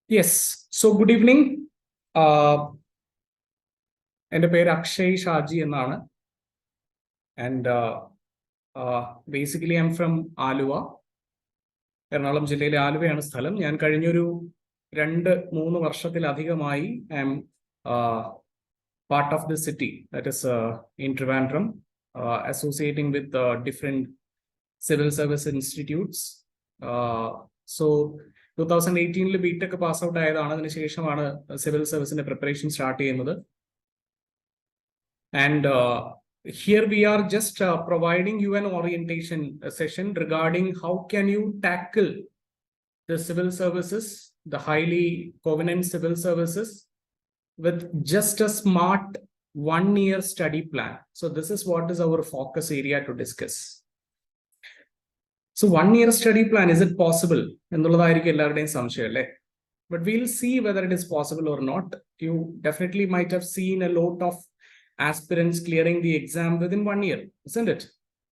Yes. So good evening. എൻ്റെ പേര് അക്ഷയ് ഷാജി എന്നാണ്. And basically I'm from Aluva. Ernakulam ജില്ലയിലെ ആലുവയാണ് സ്ഥലം. ഞാൻ കഴിഞ്ഞൊരു 2-3 വർഷത്തിലധികമായി I am part of the city, that is in Trivandrum, associating with different civil service institutes. So 2018 BTech pass out ആയതാണ്. അതിനുശേഷമാണ് സിവിൽ സർവീസിന്റെ പ്രിപ്പറേഷൻ സ്റ്റാർട്ട് ചെയ്യുന്നത്. And here we are just providing you an orientation session regarding how can you tackle the civil services, the highly covenant civil services, with just a smart 1-year study plan. So this is what is our focus area to discuss. So 1-year study plan, is it possible? But we'll see whether it is possible or not. You definitely might have seen a lot of aspirants clearing the exam within 1 year, isn't it?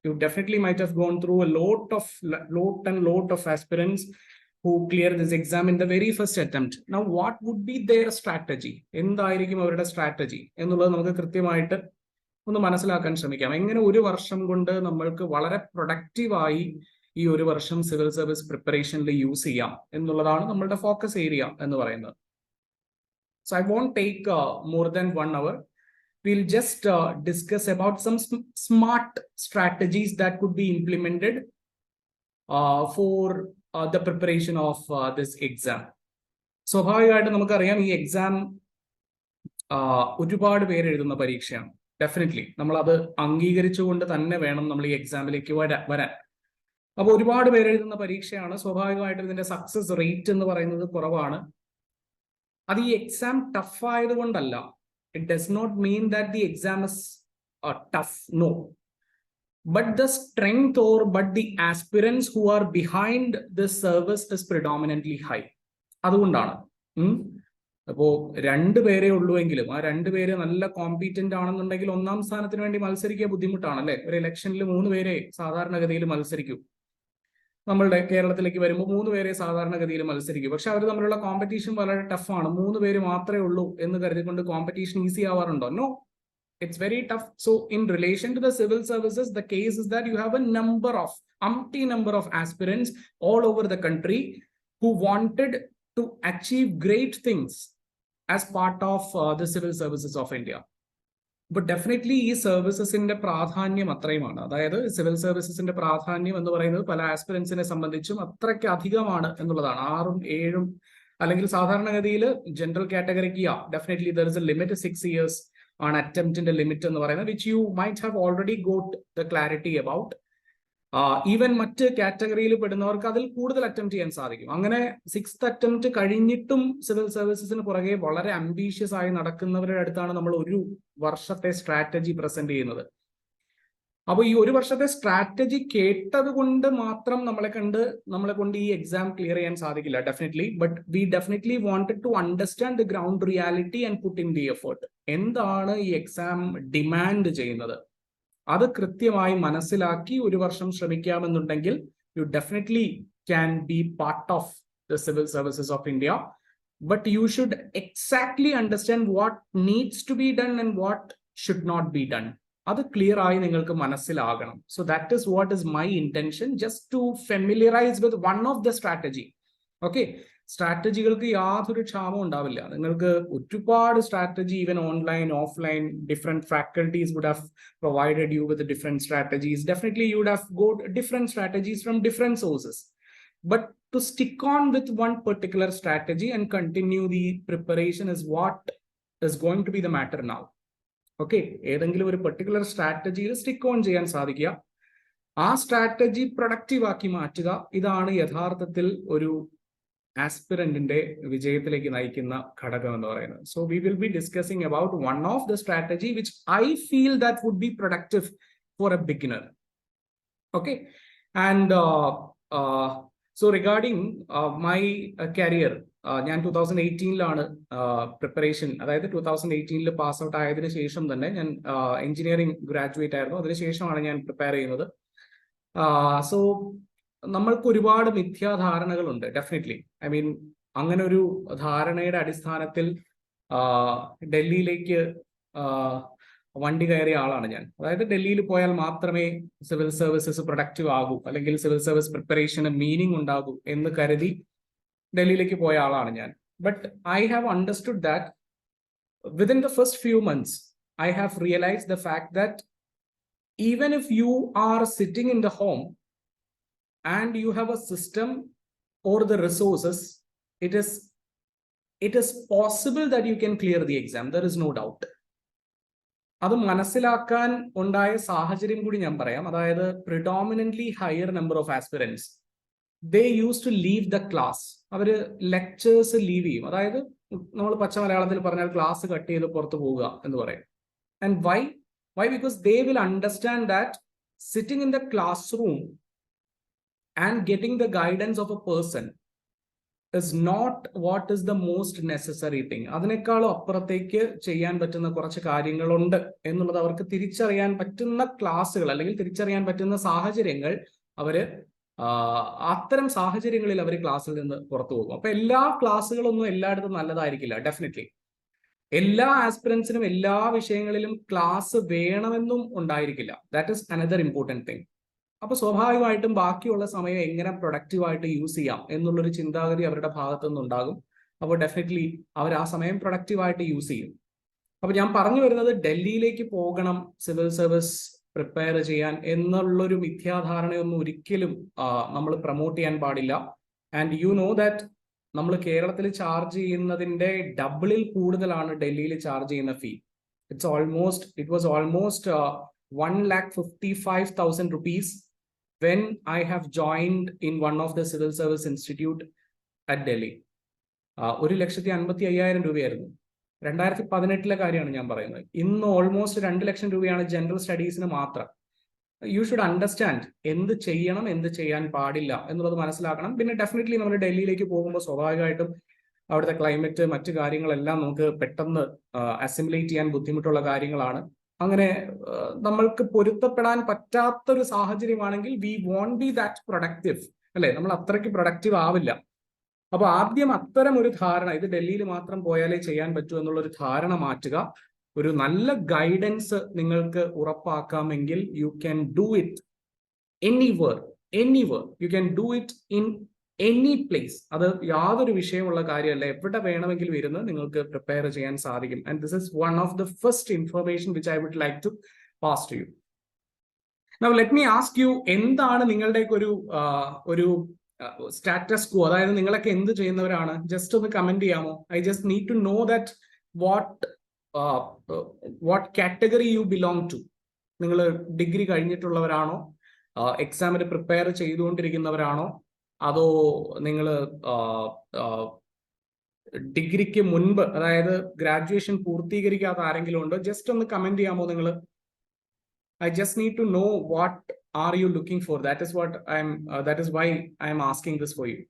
You definitely might have gone through a lot of aspirants who clear this exam in the very first attempt. Now, what would be their strategy? എന്തായിരിക്കും അവരുടെ strategy എന്നുള്ളത് നമുക്ക് കൃത്യമായിട്ട് ഒന്ന് മനസ്സിലാക്കാൻ ശ്രമിക്കാം. എങ്ങനെ ഒരു വർഷം കൊണ്ട് നമ്മൾക്ക് വളരെ പ്രൊഡക്റ്റീവായി ഈ ഒരു വർഷം സിവിൽ സർവീസ് പ്രിപ്പറേഷനിൽ യൂസ് ചെയ്യാം എന്നുള്ളതാണ് നമ്മളുടെ ഫോക്കസ് ഏരിയ എന്ന് പറയുന്നത്. So I won't take more than 1 hour. We'll just discuss about some smart strategies that could be implemented for the preparation of this exam. സ്വാഭാവികമായിട്ട് നമുക്കറിയാം ഈ എക്സാം ഒരുപാട് പേര് എഴുതുന്ന പരീക്ഷയാണ്. ഡെഫിനറ്റ്ലി നമ്മൾ അത് അംഗീകരിച്ചുകൊണ്ട് തന്നെ വേണം നമ്മൾ ഈ എക്സാമിലേക്ക് വരാൻ. അപ്പോൾ ഒരുപാട് പേര് എഴുതുന്ന പരീക്ഷയാണ്. സ്വാഭാവികമായിട്ടും ഇതിന്റെ സക്സസ് റേറ്റ് എന്ന് പറയുന്നത് കുറവാണ്. അത് ഈ എക്സാം ടഫ് ആയതുകൊണ്ടല്ല. It does not mean that the exam is tough, no. But the strength but the aspirants who are behind this service is predominantly high. അതുകൊണ്ടാണ്. അപ്പോൾ 2 പേരേ ഉള്ളൂവെങ്കിലും ആ 2 പേര് നല്ല കോമ്പീറ്റന്റ് ആണെന്നുണ്ടെങ്കിൽ 1-ാം സ്ഥാനത്തിന് വേണ്ടി മത്സരിക്കുക ബുദ്ധിമുട്ടാണ് അല്ലേ? ഒരു ഇലക്ഷനിൽ 3 പേരെ സാധാരണഗതിയിൽ മത്സരിക്കൂ. നമ്മളുടെ കേരളത്തിലേക്ക് വരുമ്പോൾ 3 പേരെ സാധാരണഗതിയിൽ മത്സരിക്കും. പക്ഷെ അവർ തമ്മിലുള്ള കോമ്പറ്റീഷൻ വളരെ ടഫാണ്. 3 പേര് മാത്രമേ ഉള്ളൂ എന്ന് കരുതിക്കൊണ്ട് കോമ്പറ്റീഷൻ ഈസി ആവാറുണ്ടോ? No, it's very tough. So in relation to the civil services, the case is that you have a number of aspirants all over the country who wanted to achieve great things as part of the civil services of India. But definitely ഈ സർവീസസിന്റെ പ്രാധാന്യം അത്രയുമാണ്. അതായത് civil സർവീസസിന്റെ പ്രാധാന്യം എന്ന് പറയുന്നത് പല ആസ്പിറൻസിനെ സംബന്ധിച്ചും അത്രയ്ക്ക് അധികമാണ് എന്നുള്ളതാണ്. 6ഉം 7ഉം അല്ലെങ്കിൽ സാധാരണഗതിയിൽ ജനറൽ കാറ്റഗറിക്ക് definitely there is a limit. 6 years ആണ് അറ്റംപ്റ്റിന്റെ ലിമിറ്റ് എന്ന് പറയുന്നത്, which you might have already got the clarity about. Even മറ്റ് കാറ്റഗറിയിൽ പെടുന്നവർക്ക് അതിൽ കൂടുതൽ അറ്റംപ്റ്റ് ചെയ്യാൻ സാധിക്കും. അങ്ങനെ 6th attempt കഴിഞ്ഞിട്ടും സിവിൽ സർവീസസിന് പുറകെ വളരെ അംബീഷ്യസ് ആയി നടക്കുന്നവരുടെ അടുത്താണ് നമ്മൾ ഒരു വർഷത്തെ സ്ട്രാറ്റജി പ്രസന്റ് ചെയ്യുന്നത്. അപ്പോൾ ഈ ഒരു വർഷത്തെ സ്ട്രാറ്റജി കേട്ടത് കൊണ്ട് മാത്രം നമ്മളെ കൊണ്ട് ഈ എക്സാം ക്ലിയർ ചെയ്യാൻ സാധിക്കില്ല definitely. But we definitely wanted to understand the ground reality and put in the effort. എന്താണ് ഈ എക്സാം ഡിമാൻഡ് ചെയ്യുന്നത് അത് കൃത്യമായി മനസ്സിലാക്കി ഒരു വർഷം ശ്രമിക്കാമെന്നുണ്ടെങ്കിൽ you definitely can be part of the civil services of India. But you should exactly understand what needs to be done and what should not be done. അത് ക്ലിയർ ആയി നിങ്ങൾക്ക് മനസ്സിലാകണം. So that is what is my intention, just to familiarise with one of the strategy. Okay, സ്ട്രാറ്റജികൾക്ക് യാതൊരു ക്ഷാമവും ഉണ്ടാവില്ല. നിങ്ങൾക്ക് ഒരുപാട് strategy, even online offline, different faculties would have provided you with different strategies. Definitely you would have got different strategies from different sources. But to stick on with one particular strategy and continue the preparation is what is going to be the matter now. Okay, ഏതെങ്കിലും ഒരു particular സ്ട്രാറ്റജിയിൽ stick on ചെയ്യാൻ സാധിക്കുക, ആ strategy productive ആക്കി മാറ്റുക, ഇതാണ് യഥാർത്ഥത്തിൽ ഒരു ആസ്പിറന്റിന്റെ വിജയത്തിലേക്ക് നയിക്കുന്ന ഘടകം എന്ന് പറയുന്നത്. So we will be discussing about one of the strategy which I feel that would be productive for a beginner. Okay, and so regarding my career, ഞാൻ 2018 പ്രിപ്പറേഷൻ, അതായത് 2018 പാസ് ഔട്ട് ആയതിനു ശേഷം തന്നെ ഞാൻ എഞ്ചിനീയറിംഗ് ഗ്രാജുവേറ്റ് ആയിരുന്നു. അതിനുശേഷമാണ് ഞാൻ prepare ചെയ്യുന്നത്. സോ നമ്മൾക്ക് ഒരുപാട് മിഥ്യാധാരണകളുണ്ട്. ഡെഫിനറ്റ്ലി, ഐ മീൻ അങ്ങനെ ഒരു ധാരണയുടെ അടിസ്ഥാനത്തിൽ ഡൽഹിയിലേക്ക് വണ്ടി കയറിയ ആളാണ് ഞാൻ. അതായത് ഡൽഹിയിൽ പോയാൽ മാത്രമേ സിവിൽ സർവീസസ് പ്രൊഡക്റ്റീവ് ആകൂ, അല്ലെങ്കിൽ സിവിൽ സർവീസ് പ്രിപ്പറേഷന് മീനിങ് ഉണ്ടാകൂ എന്ന് കരുതി ഡൽഹിയിലേക്ക് പോയ ആളാണ് ഞാൻ. But I have understood that within the first few months, I have realized the fact that even if you are sitting in the home and you have a system or the resources, it is possible that you can clear the exam. There is no doubt. അത് മനസ്സിലാക്കാൻ ഉണ്ടായ സാഹചര്യം കൂടി ഞാൻ പറയാം. അതായത് predominantly higher number of aspirants they use to leave the class. അവര് lectures leave ചെയ്യും. അതായത് നമ്മൾ പച്ച മലയാളത്തിൽ പറഞ്ഞാൽ ക്ലാസ് കട്ട് ചെയ്ത് പുറത്തു പോവുക എന്ന് പറയും. And why because they will understand that sitting in the class room and getting the guidance of A person is not what is the most necessary thing. അതിനേക്കാളും അപ്പുറത്തേക്ക് ചെയ്യാൻ പറ്റുന്ന കുറച്ച് കാര്യങ്ങളുണ്ട് എന്നുള്ളത് അവർക്ക് തിരിച്ചറിയാൻ പറ്റുന്ന ക്ലാസ്സുകൾ, അല്ലെങ്കിൽ തിരിച്ചറിയാൻ പറ്റുന്ന സാഹചര്യങ്ങൾ അവര് അത്തരം സാഹചര്യങ്ങളിൽ അവർ ക്ലാസ്സിൽ നിന്ന് പുറത്തു പോകും. അപ്പൊ എല്ലാ ക്ലാസ്സുകളൊന്നും എല്ലായിടത്തും നല്ലതായിരിക്കില്ല. ഡെഫിനറ്റ്ലി എല്ലാ ആസ്പിറൻസിനും എല്ലാ വിഷയങ്ങളിലും ക്ലാസ് വേണമെന്നും ഉണ്ടായിരിക്കില്ല. That is another important thing. അപ്പൊ സ്വാഭാവികമായിട്ടും ബാക്കിയുള്ള സമയം എങ്ങനെ പ്രൊഡക്റ്റീവായിട്ട് യൂസ് ചെയ്യാം എന്നുള്ളൊരു ചിന്താഗതി അവരുടെ ഭാഗത്തു നിന്നുണ്ടാകും. അപ്പോൾ ഡെഫിനറ്റ്ലി അവർ ആ സമയം പ്രൊഡക്റ്റീവായിട്ട് യൂസ് ചെയ്യും. അപ്പൊ ഞാൻ പറഞ്ഞു വരുന്നത് ഡൽഹിയിലേക്ക് പോകണം സിവിൽ സർവീസ് പ്രിപ്പയർ ചെയ്യാൻ എന്നുള്ളൊരു മിഥ്യാധാരണയൊന്നും ഒരിക്കലും നമ്മൾ പ്രൊമോട്ട് ചെയ്യാൻ പാടില്ല. ആൻഡ് യു നോ ദാറ്റ് നമ്മൾ കേരളത്തിൽ ചാർജ് ചെയ്യുന്നതിന്റെ ഡബിളിൽ കൂടുതലാണ് ഡൽഹിയിൽ ചാർജ് ചെയ്യുന്ന fee. It was almost 1,55,000 rupees when I have joined in one of the civil service institute at Delhi. 1,55,000 രൂപയായിരുന്നു 2018 കാര്യമാണ് ഞാൻ പറയുന്നത്. ഇന്ന് ഓൾമോസ്റ്റ് 2 ലക്ഷം രൂപയാണ് ജനറൽ സ്റ്റഡീസിന് മാത്രം. യു ഷുഡ് അണ്ടർസ്റ്റാൻഡ് എന്ത് ചെയ്യണം, എന്ത് ചെയ്യാൻ പാടില്ല എന്നുള്ളത് മനസ്സിലാക്കണം. പിന്നെ ഡെഫിനറ്റ്ലി നമ്മൾ ഡൽഹിയിലേക്ക് പോകുമ്പോൾ സ്വാഭാവികമായിട്ടും അവിടുത്തെ ക്ലൈമറ്റ്, മറ്റു കാര്യങ്ങളെല്ലാം നമുക്ക് പെട്ടെന്ന് അസിമുലേറ്റ് ചെയ്യാൻ ബുദ്ധിമുട്ടുള്ള കാര്യങ്ങളാണ്. അങ്ങനെ നമ്മൾക്ക് പൊരുത്തപ്പെടാൻ പറ്റാത്തൊരു സാഹചര്യമാണെങ്കിൽ we won't be that productive, അല്ലെ? നമ്മൾ അത്രയ്ക്ക് പ്രൊഡക്റ്റീവ് ആവില്ല. അപ്പൊ ആദ്യം അത്തരം ഒരു ധാരണ, ഇത് ഡൽഹിയിൽ മാത്രം പോയാലേ ചെയ്യാൻ പറ്റൂ എന്നുള്ള ഒരു ധാരണ മാറ്റുക. ഒരു നല്ല ഗൈഡൻസ് നിങ്ങൾക്ക് ഉറപ്പാക്കാമെങ്കിൽ you can do it anywhere. You can do it in any place. അത് യാതൊരു വിഷയമുള്ള കാര്യമല്ല. എവിടെ വേണമെങ്കിലും ഇരുന്ന് നിങ്ങൾക്ക് പ്രിപ്പയർ ചെയ്യാൻ സാധിക്കും. And this is one of the first information which I would like to pass to you. Now let me ask you, എന്താണ് നിങ്ങളുടെയൊക്കെ ഒരു സ്റ്റാറ്റസ് ക്വോ? അതായത് നിങ്ങളൊക്കെ എന്ത് ചെയ്യുന്നവരാണ്? ജസ്റ്റ് ഒന്ന് കമന്റ് ചെയ്യാമോ? I just need to know that what category you belong to. നിങ്ങൾ ഡിഗ്രി കഴിഞ്ഞിട്ടുള്ളവരാണോ? എക്സാമിന് പ്രിപ്പയർ ചെയ്തുകൊണ്ടിരിക്കുന്നവരാണോ? അതോ നിങ്ങൾ ഡിഗ്രിക്ക് മുൻപ്, അതായത് ഗ്രാജുവേഷൻ പൂർത്തീകരിക്കാത്ത ആരെങ്കിലും ഉണ്ടോ? ജസ്റ്റ് ഒന്ന് കമന്റ് ചെയ്യാമോ നിങ്ങൾ? I just need to know what are you looking for. That is why I am asking this for you.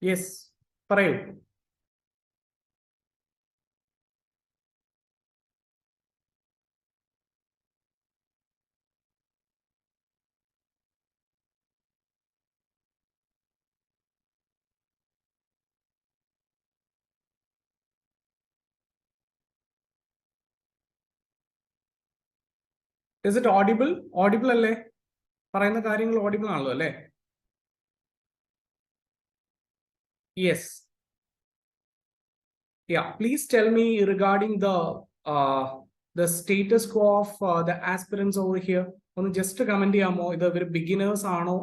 Yes, പറയൂ. Is it audible? Audible അല്ലേ? പറയുന്ന കാര്യങ്ങൾ audible ആണല്ലോ അല്ലേ? Yes. Yeah, please tell me regarding the status quo of the aspirants over here. ഒന്ന് just comment ചെയ്യാമോ? ഇത് ഇവർ ബിഗിനേഴ്സ് ആണോ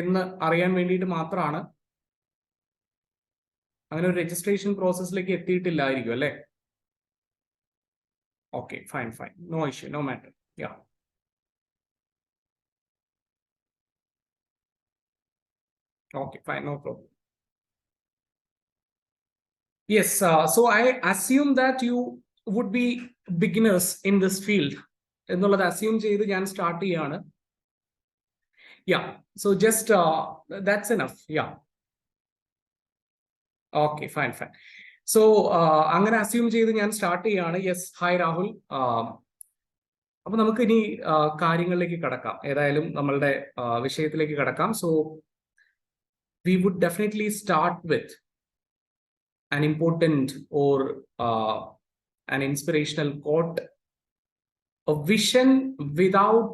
എന്ന് അറിയാൻ വേണ്ടിയിട്ട് മാത്രമാണ്. അങ്ങനെ ഒരു രജിസ്ട്രേഷൻ പ്രോസസ്സിലേക്ക് എത്തിയിട്ടില്ലായിരിക്കും അല്ലേ? Okay, fine. No issue, no matter. Yeah, okay, fine, no problem. Yes, so I assume that you would be beginners in this field. എന്നുള്ളത് അസ്യൂം ചെയ്ത് ഞാൻ സ്റ്റാർട്ട് ചെയ്യാണ്. Yeah, so just that's enough. Yeah. Okay, fine. So അങ്ങനെ assume ചെയ്ത് ഞാൻ start ചെയ്യാണ്. Yes, hi Rahul. അപ്പൊ നമുക്ക് ഇനി കാര്യങ്ങളിലേക്ക് കടക്കാം, ഏതായാലും നമ്മളുടെ വിഷയത്തിലേക്ക് കടക്കാം. So we would definitely start with an important or an inspirational quote. A vision without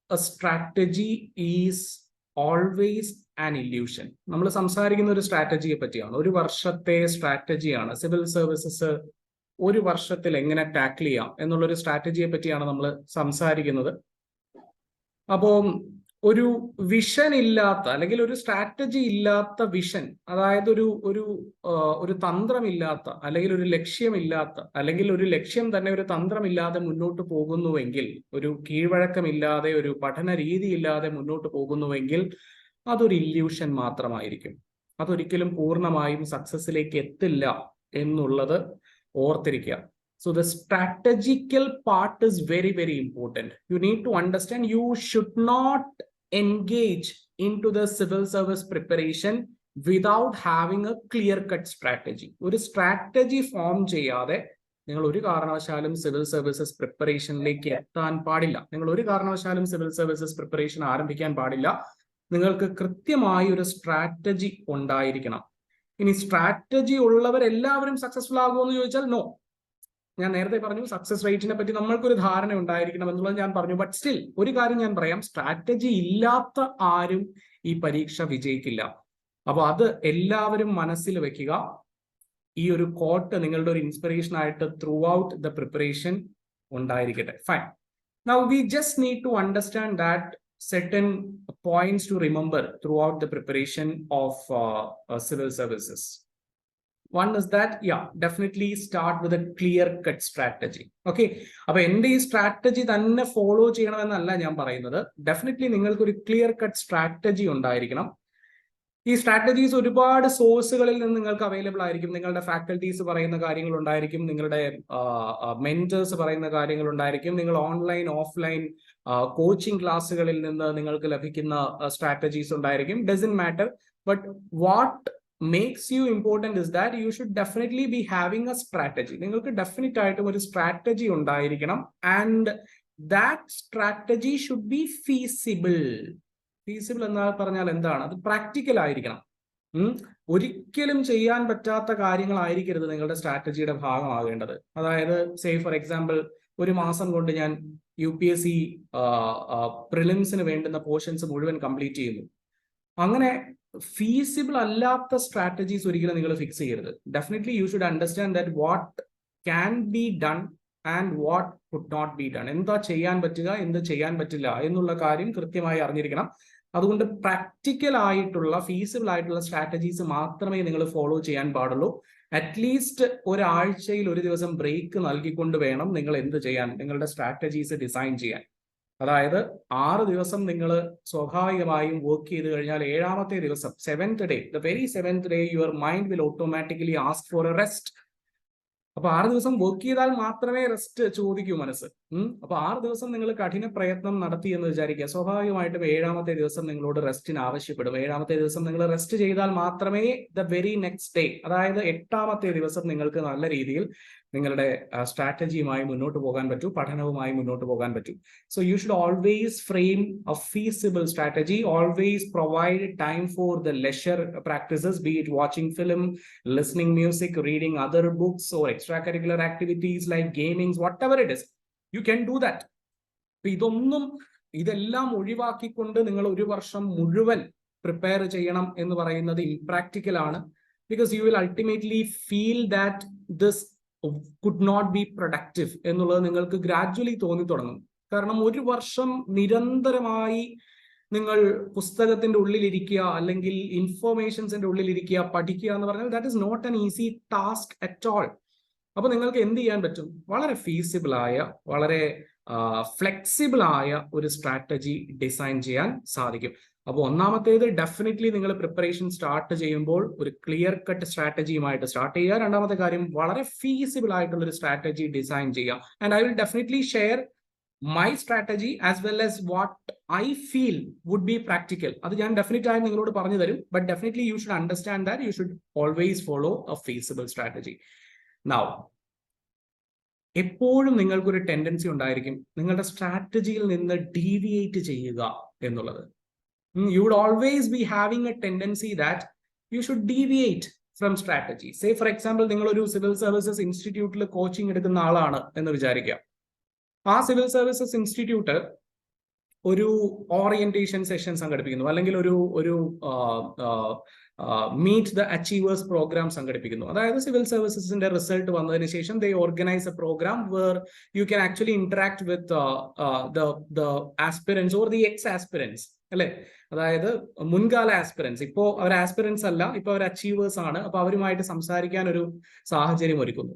a strategy is always an illusion. നമ്മൾ സംസാരിക്കുന്ന ഒരു സ്ട്രാറ്റജിയെ പറ്റിയാണ്, ഒരു വർഷത്തെ സ്ട്രാറ്റജിയാണ്. സിവിൽ സർവീസസ് ഒരു വർഷത്തിൽ എങ്ങനെ ടാക്കിൾ ചെയ്യാം എന്നുള്ളൊരു സ്ട്രാറ്റജിയെ പറ്റിയാണ് നമ്മൾ സംസാരിക്കുന്നത്. അപ്പോൾ ഒരു വിഷൻ ഇല്ലാത്ത, അല്ലെങ്കിൽ ഒരു സ്ട്രാറ്റജി ഇല്ലാത്ത വിഷൻ, അതായത് ഒരു തന്ത്രമില്ലാത്ത, അല്ലെങ്കിൽ ഒരു ലക്ഷ്യമില്ലാത്ത, അല്ലെങ്കിൽ ഒരു ലക്ഷ്യം തന്നെ ഒരു തന്ത്രമില്ലാതെ മുന്നോട്ട് പോകുന്നുവെങ്കിൽ, ഒരു കീഴ്വഴക്കമില്ലാതെ, ഒരു പഠന രീതിയില്ലാതെ മുന്നോട്ട് പോകുന്നുവെങ്കിൽ അതൊരു ഇല്യൂഷൻ മാത്രമായിരിക്കും. അതൊരിക്കലും പൂർണ്ണമായും സക്സസിലേക്ക് എത്തില്ല എന്നുള്ളത് ഓർത്തിരിക്കുക. So the strategical part is very, very important. You need to understand you should not engage into the civil service preparation without having a clear-cut strategy. ഒരു സ്ട്രാറ്റജി ഫോം ചെയ്യാതെ നിങ്ങൾ ഒരു കാരണവശാലും സിവിൽ സർവീസസ് പ്രിപ്പറേഷനിലേക്ക് എത്താൻ പാടില്ല. നിങ്ങൾ ഒരു കാരണവശാലും സിവിൽ സർവീസസ് പ്രിപ്പറേഷൻ ആരംഭിക്കാൻ പാടില്ല. നിങ്ങൾക്ക് കൃത്യമായി ഒരു സ്ട്രാറ്റജി ഉണ്ടായിരിക്കണം. ഇനി സ്ട്രാറ്റജി ഉള്ളവരെല്ലാവരും സക്സസ്ഫുൾ ആകുമെന്ന് ചോദിച്ചാൽ നോ. ഞാൻ നേരത്തെ പറഞ്ഞു, സക്സസ് റേറ്റിനെ പറ്റി നമ്മൾക്കൊരു ധാരണ ഉണ്ടായിരിക്കണം എന്നുള്ളത് ഞാൻ പറഞ്ഞു. ബട്ട് സ്റ്റിൽ ഒരു കാര്യം ഞാൻ പറയാം, സ്ട്രാറ്റജി ഇല്ലാത്ത ആരും ഈ പരീക്ഷ വിജയിക്കില്ല. അപ്പൊ അത് എല്ലാവരും മനസ്സിൽ വെക്കുക. ഈ ഒരു കോട്ട് നിങ്ങളുടെ ഒരു ഇൻസ്പിറേഷൻ ആയിട്ട് ത്രൂ ഔട്ട് ദ പ്രിപ്പറേഷൻ ഉണ്ടായിരിക്കട്ടെ. Fine. Now we just need to understand that certain points to remember throughout the preparation of civil services. One is that, yeah, definitely start with a clear-cut strategy. Okay, അപ്പോൾ എൻ്റെ ഈ strategy തന്നെ follow ചെയ്യണമെന്നല്ല ഞാൻ പറയുന്നത്. Definitely നിങ്ങൾക്ക് ഒരു clear-cut strategy ഉണ്ടായിരിക്കണം. ഈ സ്ട്രാറ്റജീസ് ഒരുപാട് സോഴ്സുകളിൽ നിന്ന് നിങ്ങൾക്ക് അവൈലബിൾ ആയിരിക്കും. നിങ്ങളുടെ ഫാക്കൽറ്റീസ് പറയുന്ന കാര്യങ്ങൾ ഉണ്ടായിരിക്കും, നിങ്ങളുടെ മെന്റേഴ്സ് പറയുന്ന കാര്യങ്ങൾ ഉണ്ടായിരിക്കും, നിങ്ങൾ ഓൺലൈൻ ഓഫ്ലൈൻ കോച്ചിങ് ക്ലാസ്സുകളിൽ നിന്ന് നിങ്ങൾക്ക് ലഭിക്കുന്ന സ്ട്രാറ്റജീസ് ഉണ്ടായിരിക്കും. Doesn't matter. But what makes you important is that you should definitely be having A strategy. നിങ്ങൾക്ക് ഡെഫിനറ്റ് ആയിട്ടും ഒരു സ്ട്രാറ്റജി ഉണ്ടായിരിക്കണം. And that strategy should be feasible. Feasible എന്ന് പറഞ്ഞാൽ എന്താണ്? അത് പ്രാക്ടിക്കൽ ആയിരിക്കണം. ഒരിക്കലും ചെയ്യാൻ പറ്റാത്ത കാര്യങ്ങളായിരിക്കരുത് നിങ്ങളുടെ സ്ട്രാറ്റജിയുടെ ഭാഗമാകേണ്ടത്. അതായത് സേ ഫോർ എക്സാമ്പിൾ, ഒരു മാസം കൊണ്ട് ഞാൻ UPSC പ്രിലിംസിന് വേണ്ടുന്ന പോർഷൻസ് മുഴുവൻ കംപ്ലീറ്റ് ചെയ്യുന്നു. അങ്ങനെ ഫീസിബിൾ അല്ലാത്ത സ്ട്രാറ്റജീസ് ഒരിക്കലും നിങ്ങൾ ഫിക്സ് ചെയ്യരുത്. Definitely you should understand that what can be done and what could not be done. എന്താ ചെയ്യാൻ പറ്റുക, എന്ത് ചെയ്യാൻ പറ്റില്ല എന്നുള്ള കാര്യം കൃത്യമായി അറിഞ്ഞിരിക്കണം. അതുകൊണ്ട് പ്രാക്ടിക്കൽ ആയിട്ടുള്ള, ഫീസിബിൾ ആയിട്ടുള്ള സ്ട്രാറ്റജീസ് മാത്രമേ നിങ്ങൾ ഫോളോ ചെയ്യാൻ പാടുള്ളൂ. അറ്റ്ലീസ്റ്റ് ഒരാഴ്ചയിൽ ഒരു ദിവസം ബ്രേക്ക് നൽകിക്കൊണ്ട് വേണം നിങ്ങൾ എന്ത് ചെയ്യാൻ, നിങ്ങളുടെ സ്ട്രാറ്റജീസ് ഡിസൈൻ ചെയ്യാൻ. അതായത് 6 ദിവസം നിങ്ങൾ സ്വാഭാവികമായും വർക്ക് ചെയ്ത് കഴിഞ്ഞാൽ 7ാമത്തെ ദിവസം, 7th day, the very 7th day, your mind will automatically ask for a rest. അപ്പൊ 6 ദിവസം വർക്ക് ചെയ്താൽ മാത്രമേ റെസ്റ്റ് ചോദിക്കൂ മനസ്സ്. അപ്പൊ 6 ദിവസം നിങ്ങൾ കഠിന പ്രയത്നം നടത്തി എന്ന് വിചാരിക്കുക. സ്വാഭാവികമായിട്ടും 7ാമത്തെ ദിവസം നിങ്ങളോട് റെസ്റ്റിന് ആവശ്യപ്പെടും. 7ാമത്തെ ദിവസം നിങ്ങൾ റെസ്റ്റ് ചെയ്താൽ മാത്രമേ ദ വെരി നെക്സ്റ്റ് ഡേ, അതായത് 8ാമത്തെ ദിവസം നിങ്ങൾക്ക് നല്ല രീതിയിൽ നിങ്ങളുടെ സ്ട്രാറ്റജിയുമായി മുന്നോട്ട് പോകാൻ പറ്റൂ, പഠനവുമായി മുന്നോട്ട് പോകാൻ പറ്റൂ. So you should always frame A feasible strategy. Always provide time for the leisure practices, B it watching film, listening music, reading other books or extra curricular activities like gaming, whatever it is, you can do that. ഇതെല്ലാം ഒഴിവാക്കിക്കൊണ്ട് നിങ്ങൾ ഒരു വർഷം മുഴുവൻ prepare ചെയ്യണം എന്ന് പറയുന്നത് impractical ആണ്. Because you will ultimately feel that this could not be productive എന്നുള്ളത് നിങ്ങൾക്ക് ഗ്രാജ്വലി തോന്നി തുടങ്ങും. കാരണം ഒരു വർഷം നിരന്തരമായി നിങ്ങൾ പുസ്തകത്തിന്റെ ഉള്ളിലിരിക്കുക, അല്ലെങ്കിൽ ഇൻഫോർമേഷൻസിന്റെ ഉള്ളിലിരിക്കുക, പഠിക്കുക എന്ന് പറഞ്ഞാൽ that is not an easy task at all. അപ്പൊ നിങ്ങൾക്ക് എന്ത് ചെയ്യാൻ പറ്റും? വളരെ ഫീസിബിൾ ആയ, വളരെ ഫ്ലെക്സിബിൾ ആയ ഒരു സ്ട്രാറ്റജി ഡിസൈൻ ചെയ്യാൻ സാധിക്കും. അപ്പോൾ ഒന്നാമത്തേത് ഡെഫിനറ്റ്ലി നിങ്ങൾ പ്രിപ്പറേഷൻ സ്റ്റാർട്ട് ചെയ്യുമ്പോൾ ഒരു ക്ലിയർ കട്ട് സ്ട്രാറ്റജിയുമായിട്ട് സ്റ്റാർട്ട് ചെയ്യുക. രണ്ടാമത്തെ കാര്യം വളരെ ഫീസിബിൾ ആയിട്ടുള്ള ഒരു സ്ട്രാറ്റജി ഡിസൈൻ ചെയ്യുക. And I will definitely share my strategy as well as what I feel would be practical. അത് ഞാൻ ഡെഫിനറ്റ് ആയി നിങ്ങളോട് പറഞ്ഞു തരും. But definitely you should understand that you should always follow a feasible strategy. Now എപ്പോഴും നിങ്ങൾക്കൊരു tendency ഉണ്ടായിരിക്കും നിങ്ങളുടെ സ്ട്രാറ്റജിയിൽ നിന്ന് ഡീവിയേറ്റ് ചെയ്യുക എന്നുള്ളത്. You would always be having a tendency that you should deviate from strategy. Say for example, നിങ്ങൾ ഒരു civil services ഇൻസ്റ്റിറ്റ്യൂട്ടിൽ കോച്ചിങ് എടുക്കുന്ന ആളാണ് എന്ന് വിചാരിക്കുക. ആ സിവിൽ സർവീസസ് ഇൻസ്റ്റിറ്റ്യൂട്ട് ഒരു ഓറിയന്റേഷൻ സെഷൻ സംഘടിപ്പിക്കുന്നു, അല്ലെങ്കിൽ ഒരു മീറ്റ് ദ അച്ചീവേഴ്സ് പ്രോഗ്രാം സംഘടിപ്പിക്കുന്നു. അതായത് സിവിൽ സർവീസസിന്റെ റിസൾട്ട് വന്നതിന് ശേഷം they organise a programme where you can actually interact with the aspirants or the ex aspirants, അല്ലെ? അതായത് മുൻകാല ആസ്പിറൻസ്, ഇപ്പോ അവർ ആസ്പിറൻസ് അല്ല, ഇപ്പൊ അവർ അച്ചീവേഴ്സ് ആണ്. അപ്പൊ അവരുമായിട്ട് സംസാരിക്കാൻ ഒരു സാഹചര്യം ഒരുക്കുന്നു.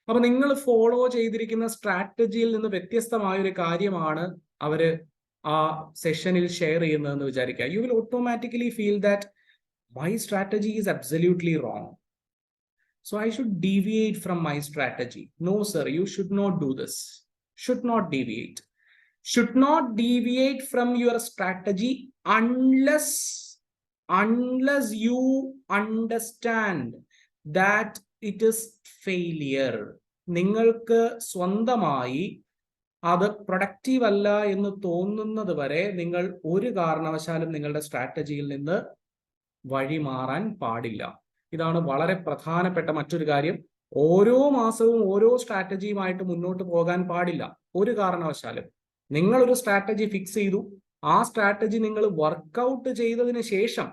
അപ്പൊ നിങ്ങൾ ഫോളോ ചെയ്തിരിക്കുന്ന സ്ട്രാറ്റജിയിൽ നിന്ന് വ്യത്യസ്തമായ ഒരു കാര്യമാണ് അവര് ആ സെഷനിൽ ഷെയർ ചെയ്യുന്നതെന്ന് വിചാരിക്കുക. You will automatically feel that my strategy is absolutely wrong, so I should deviate from my strategy. No sir, you should not do this. Should not deviate from your strategy unless you understand that it is failure. നിങ്ങൾക്ക് സ്വന്തമായി അത് productive അല്ല എന്ന് തോന്നുന്നത് വരെ നിങ്ങൾ ഒരു കാരണവശാലും നിങ്ങളുടെ സ്ട്രാറ്റജിയിൽ നിന്ന് വഴി മാറാൻ പാടില്ല. ഇതാണ് വളരെ പ്രധാനപ്പെട്ട മറ്റൊരു കാര്യം. ഓരോ മാസവും ഓരോ സ്ട്രാറ്റജിയുമായിട്ട് മുന്നോട്ട് പോകാൻ പാടില്ല ഒരു കാരണവശാലും. നിങ്ങളൊരു സ്ട്രാറ്റജി ഫിക്സ് ചെയ്തു, ആ സ്ട്രാറ്റജി നിങ്ങൾ വർക്ക്ഔട്ട് ചെയ്തതിന് ശേഷം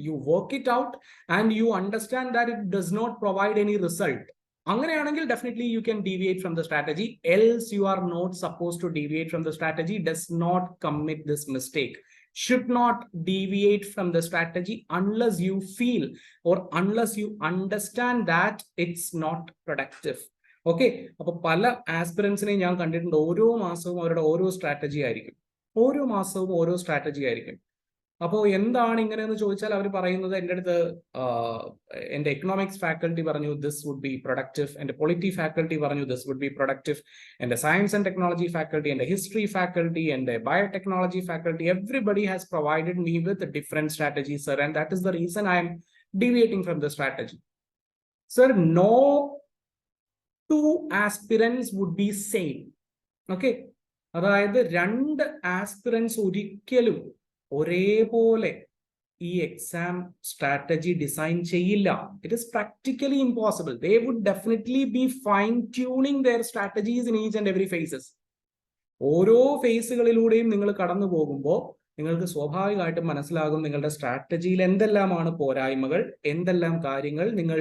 you work it out and you understand that it does not provide any result. അങ്ങനെയാണെങ്കിൽ definitely you can deviate from the strategy. Else you are not suppose to deviate from the strategy. Does not commit this mistake. Should not deviate from the strategy unless you feel or unless you understand that it's not productive. Okay, അപ്പൊ പല ആസ്പിറൻസിനെയും ഞാൻ കണ്ടിട്ടുണ്ട്, ഓരോ മാസവും അവരുടെ ഓരോ strategy ആയിരിക്കും. അപ്പോൾ എന്താണ് ഇങ്ങനെയെന്ന് ചോദിച്ചാൽ അവർ പറയുന്നത്, എൻ്റെ അടുത്ത് എൻ്റെ എക്കണോമിക്സ് ഫാക്കൽറ്റി പറഞ്ഞു ദിസ് വുഡ് ബി പ്രൊഡക്റ്റീവ്, എൻ്റെ പൊളിറ്റി ഫാക്കൽറ്റി പറഞ്ഞു ദിസ് വുഡ് ബി പ്രൊഡക്റ്റീവ്, എൻ്റെ സയൻസ് ആൻഡ് ടെക്നോളജി ഫാക്കൽറ്റി, എൻ്റെ ഹിസ്റ്ററി ഫാക്കൽറ്റി, എൻ്റെ biotechnology faculty, everybody has provided me with different strategies sir, and that is the reason I am deviating from the strategy. Sir, no two aspirants would be same. Okay, അതായത് രണ്ട് aspirants ഒരിക്കലും ഒരേപോലെ ഈ exam strategy design ചെയ്യില്ല. It is practically impossible. They would definitely be fine tuning their strategies in each and every phases. ഓരോ ഫേസുകളിലൂടെയും നിങ്ങൾ കടന്നു പോകുമ്പോൾ നിങ്ങൾക്ക് സ്വാഭാവികമായിട്ടും മനസ്സിലാകും നിങ്ങളുടെ സ്ട്രാറ്റജിയിൽ എന്തെല്ലാമാണ് പോരായ്മകൾ, എന്തെല്ലാം കാര്യങ്ങൾ നിങ്ങൾ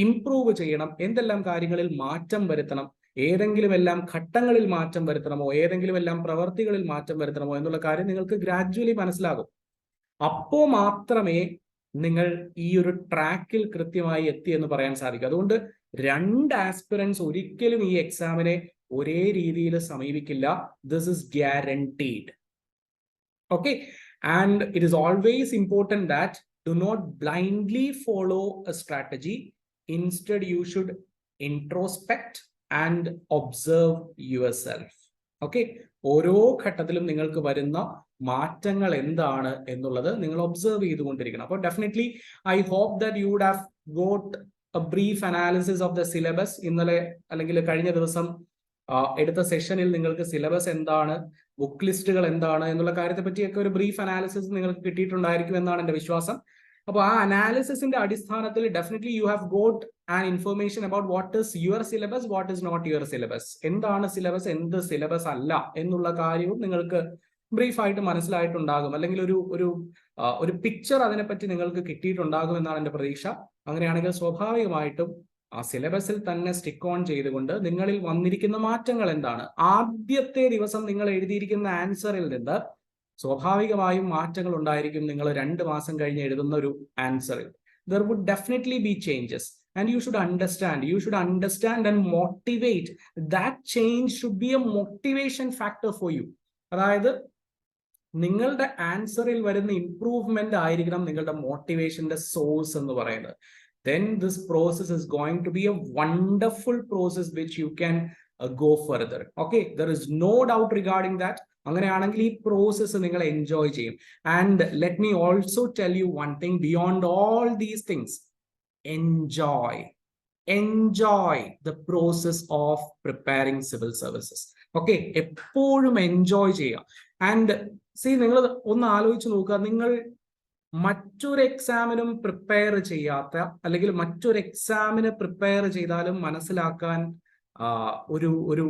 ഇംപ്രൂവ് ചെയ്യണം, എന്തെല്ലാം കാര്യങ്ങളിൽ മാറ്റം വരുത്തണം, ഏതെങ്കിലും എല്ലാം ഘട്ടങ്ങളിൽ മാറ്റം വരുത്തണമോ, ഏതെങ്കിലും എല്ലാം പ്രവർത്തികളിൽ മാറ്റം വരുത്തണമോ എന്നുള്ള കാര്യം നിങ്ങൾക്ക് ഗ്രാജുവലി മനസ്സിലാകും. അപ്പോ മാത്രമേ നിങ്ങൾ ഈ ഒരു ട്രാക്കിൽ കൃത്യമായി എത്തി എന്ന് പറയാൻ സാധിക്കും. അതുകൊണ്ട് രണ്ട് ആസ്പിറൻസ് ഒരിക്കലും ഈ എക്സാമിനെ ഒരേ രീതിയിൽ സമീപിക്കില്ല. This is guaranteed. Okay, and it is always important that do not blindly follow a strategy. Instead you should introspect and observe your self. Okay, ഓരോ ഘട്ടത്തിലും നിങ്ങൾക്ക് വരുന്ന മാറ്റങ്ങൾ എന്താണ് എന്നുള്ളത് നിങ്ങൾ ഒബ്സർവ് ചെയ്തുകൊണ്ടിരിക്കണം. അപ്പോൾ definitely I hope that you would have got a brief analysis of the syllabus. ഇന്നലെ അല്ലെങ്കിൽ കഴിഞ്ഞ ദിവസം എടുത്ത സെഷനിൽ നിങ്ങൾക്ക് സിലബസ് എന്താണ്, ബുക്ക് ലിസ്റ്റുകൾ എന്താണ് എന്നുള്ള കാര്യത്തെ പറ്റിയൊക്കെ ഒരു ബ്രീഫ് അനാലിസിസ് നിങ്ങൾക്ക് കിട്ടിയിട്ടുണ്ടായിരിക്കും എന്നാണ് എൻ്റെ വിശ്വാസം. അപ്പോൾ ആ അനാലിസിസിന്റെ അടിസ്ഥാനത്തിൽ definitely you have got an information about what is your syllabus, what is not your syllabus, എന്താണ് സിലബസ്, എന്ത് സിലബസ് അല്ല എന്നുള്ള കാര്യവും നിങ്ങൾക്ക് ബ്രീഫായിട്ട് മനസ്സിലായിട്ടുണ്ടാകും, അല്ലെങ്കിൽ ഒരു പിക്ചർ അതിനെപ്പറ്റി നിങ്ങൾക്ക് കിട്ടിയിട്ടുണ്ടാകും എന്നാണ് എൻ്റെ പ്രതീക്ഷ. അങ്ങനെയാണെങ്കിൽ സ്വാഭാവികമായിട്ടും ആ സിലബസിൽ തന്നെ സ്റ്റിക്ക് ഓൺ ചെയ്തുകൊണ്ട് നിങ്ങളിൽ വന്നിരിക്കുന്ന മാറ്റങ്ങൾ എന്താണ്, ആദ്യത്തെ ദിവസം നിങ്ങൾ എഴുതിയിരിക്കുന്ന ആൻസറിൽ നിന്ന് സ്വാഭാവികമായും മാറ്റങ്ങൾ ഉണ്ടായിരിക്കും. നിങ്ങൾ 2 മാസം കഴിഞ്ഞ് എഴുതുന്ന ഒരു ആൻസറിൽ there would definitely be changes, and you should understand and motivate. That change should be a motivation factor for you. അതായത് നിങ്ങളുടെ ആൻസറിൽ വരുന്ന ഇംപ്രൂവ്മെന്റ് ആയിരിക്കണം നിങ്ങളുടെ മോട്ടിവേഷന്റെ സോഴ്സ് എന്ന് പറയുന്നത്. Then this process is going to be a wonderful process which you can go further. Okay, there is no doubt regarding that. അങ്ങനെയാണെങ്കിൽ ഈ process നിങ്ങൾ എൻജോയ് ചെയ്യും. And let me also tell you one thing beyond all these things. Enjoy the process of preparing civil services. Okay, എപ്പോഴും enjoy ചെയ്യുക. And നിങ്ങൾ ഒന്ന് ആലോചിച്ച് നോക്കുക, നിങ്ങൾ മറ്റൊരു എക്സാമിനും പ്രിപ്പയർ ചെയ്യാത്ത, അല്ലെങ്കിൽ മറ്റൊരു എക്സാമിന് പ്രിപ്പയർ ചെയ്താലും മനസ്സിലാക്കാൻ ഒരു ഒരു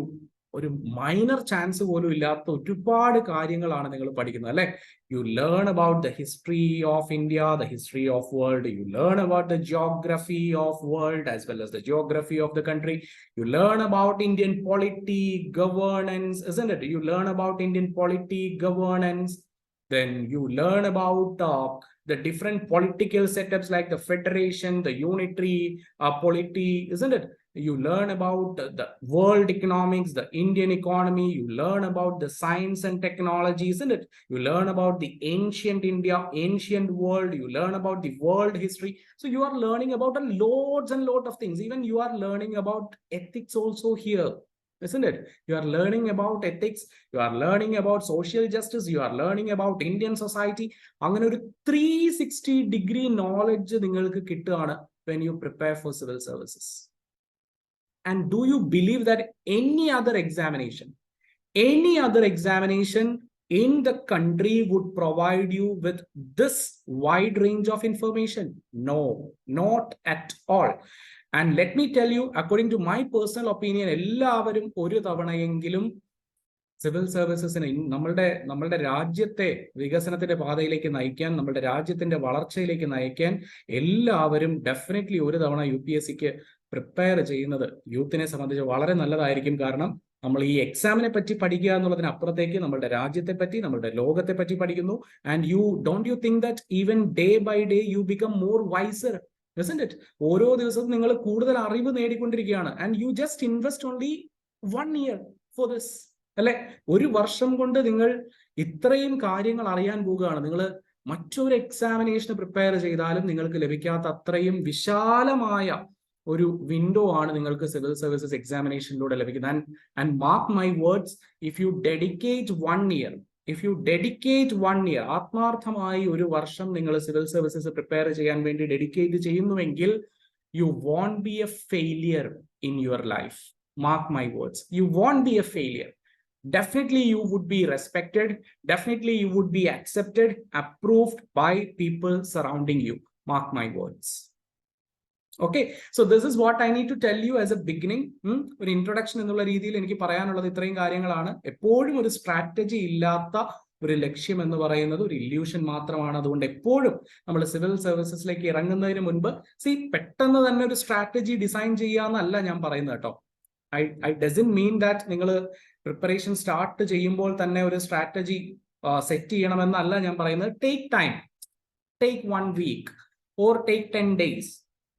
ഒരു മൈനർ ചാൻസ് പോലും ഇല്ലാത്ത ഒരുപാട് കാര്യങ്ങളാണ് നിങ്ങൾ പഠിക്കുന്നത്, അല്ലെ? You learn about the history of India, the history of world, you learn about the geography of world as well as the geography of the country, you learn about Indian polity, governance, isn't it? You learn about Indian polity, governance, then you learn about the different political setups like the federation, the unitary polity, isn't it? You learn about the world economics, the Indian economy, you learn about the science and technology, isn't it? You learn about the ancient India, ancient world, you learn about the world history. So you are learning about a loads and lot of things. Even you are learning about ethics also here, isn't it? You are learning about ethics, you are learning about social justice, you are learning about Indian society. അങ്ങനെ ഒരു 360-degree knowledge നിങ്ങൾക്ക് കിട്ടുകയാണ് when you prepare for civil services. And do you believe that any other examination in the country would provide you with this wide range of information? No, not at all. And let me tell you, according to my personal opinion, എല്ലാവരും ഒരു തവണയെങ്കിലും civil സർവീസസിന് നമ്മളുടെ രാജ്യത്തെ വികസനത്തിന്റെ പാതയിലേക്ക് നയിക്കാൻ, നമ്മളുടെ രാജ്യത്തിന്റെ വളർച്ചയിലേക്ക് നയിക്കാൻ എല്ലാവരും ഡെഫിനറ്റ്ലി ഒരു തവണ UPSCക്ക് പ്രിപ്പയർ ചെയ്യുന്നത് യൂത്തിനെ സംബന്ധിച്ച് വളരെ നല്ലതായിരിക്കും. കാരണം നമ്മൾ ഈ എക്സാമിനെ പറ്റി പഠിക്കുക എന്നുള്ളതിനപ്പുറത്തേക്ക് നമ്മളുടെ രാജ്യത്തെ പറ്റി, നമ്മളുടെ ലോകത്തെ പറ്റി പഠിക്കുന്നു. And don't you think that even day by day you become more wiser, isn't it? ഓരോ ദിവസവും നിങ്ങൾ കൂടുതൽ അറിവ് നേടിക്കൊണ്ടിരിക്കുകയാണ്. And you just invest only 1 year for this, അല്ലെ? ഒരു വർഷം കൊണ്ട് നിങ്ങൾ ഇത്രയും കാര്യങ്ങൾ അറിയാൻ പോവുകയാണ്. നിങ്ങൾ മറ്റൊരു എക്സാമിനേഷന് പ്രിപ്പയർ ചെയ്താലും നിങ്ങൾക്ക് ലഭിക്കാത്ത അത്രയും വിശാലമായ ഒരു വിൻഡോ ആണ് നിങ്ങൾക്ക് സിവിൽ സർവീസസ് എക്സാമിനേഷനിലൂടെ ലഭിക്കുന്നത്. And mark my words, if you dedicate 1 year, ആത്മാർത്ഥമായി ഒരു വർഷം നിങ്ങൾ സിവിൽ സർവീസസ് പ്രിപ്പയർ ചെയ്യാൻ വേണ്ടി ഡെഡിക്കേറ്റ് ചെയ്യുന്നുവെങ്കിൽ, you won't be a failure in your life. Mark my words, you won't be a failure. Definitely you would be respected, definitely you would be accepted, approved by people surrounding you. Mark my words. Okay, so this is what I need to tell you as a beginning. ഒരു introduction എന്നുള്ള രീതിയിൽ എനിക്ക് പറയാനുള്ളത് ഇത്രയും കാര്യങ്ങളാണ്. എപ്പോഴും ഒരു strategy ഇല്ലാത്ത ഒരു ലക്ഷ്യം എന്ന് പറയുന്നത് ഒരു ഇല്യൂഷൻ മാത്രമാണ്. അതുകൊണ്ട് എപ്പോഴും നമ്മൾ സിവിൽ സർവീസസിലേക്ക് ഇറങ്ങുന്നതിന് മുൻപ് പെട്ടെന്ന് തന്നെ ഒരു സ്ട്രാറ്റജി ഡിസൈൻ ചെയ്യാന്നല്ല ഞാൻ പറയുന്നത് കേട്ടോ. I doesn't mean that നിങ്ങൾ പ്രിപ്പറേഷൻ സ്റ്റാർട്ട് ചെയ്യുമ്പോൾ തന്നെ ഒരു സ്ട്രാറ്റജി സെറ്റ് ചെയ്യണമെന്നല്ല ഞാൻ പറയുന്നത്. Take time, take 1 week or take 10 days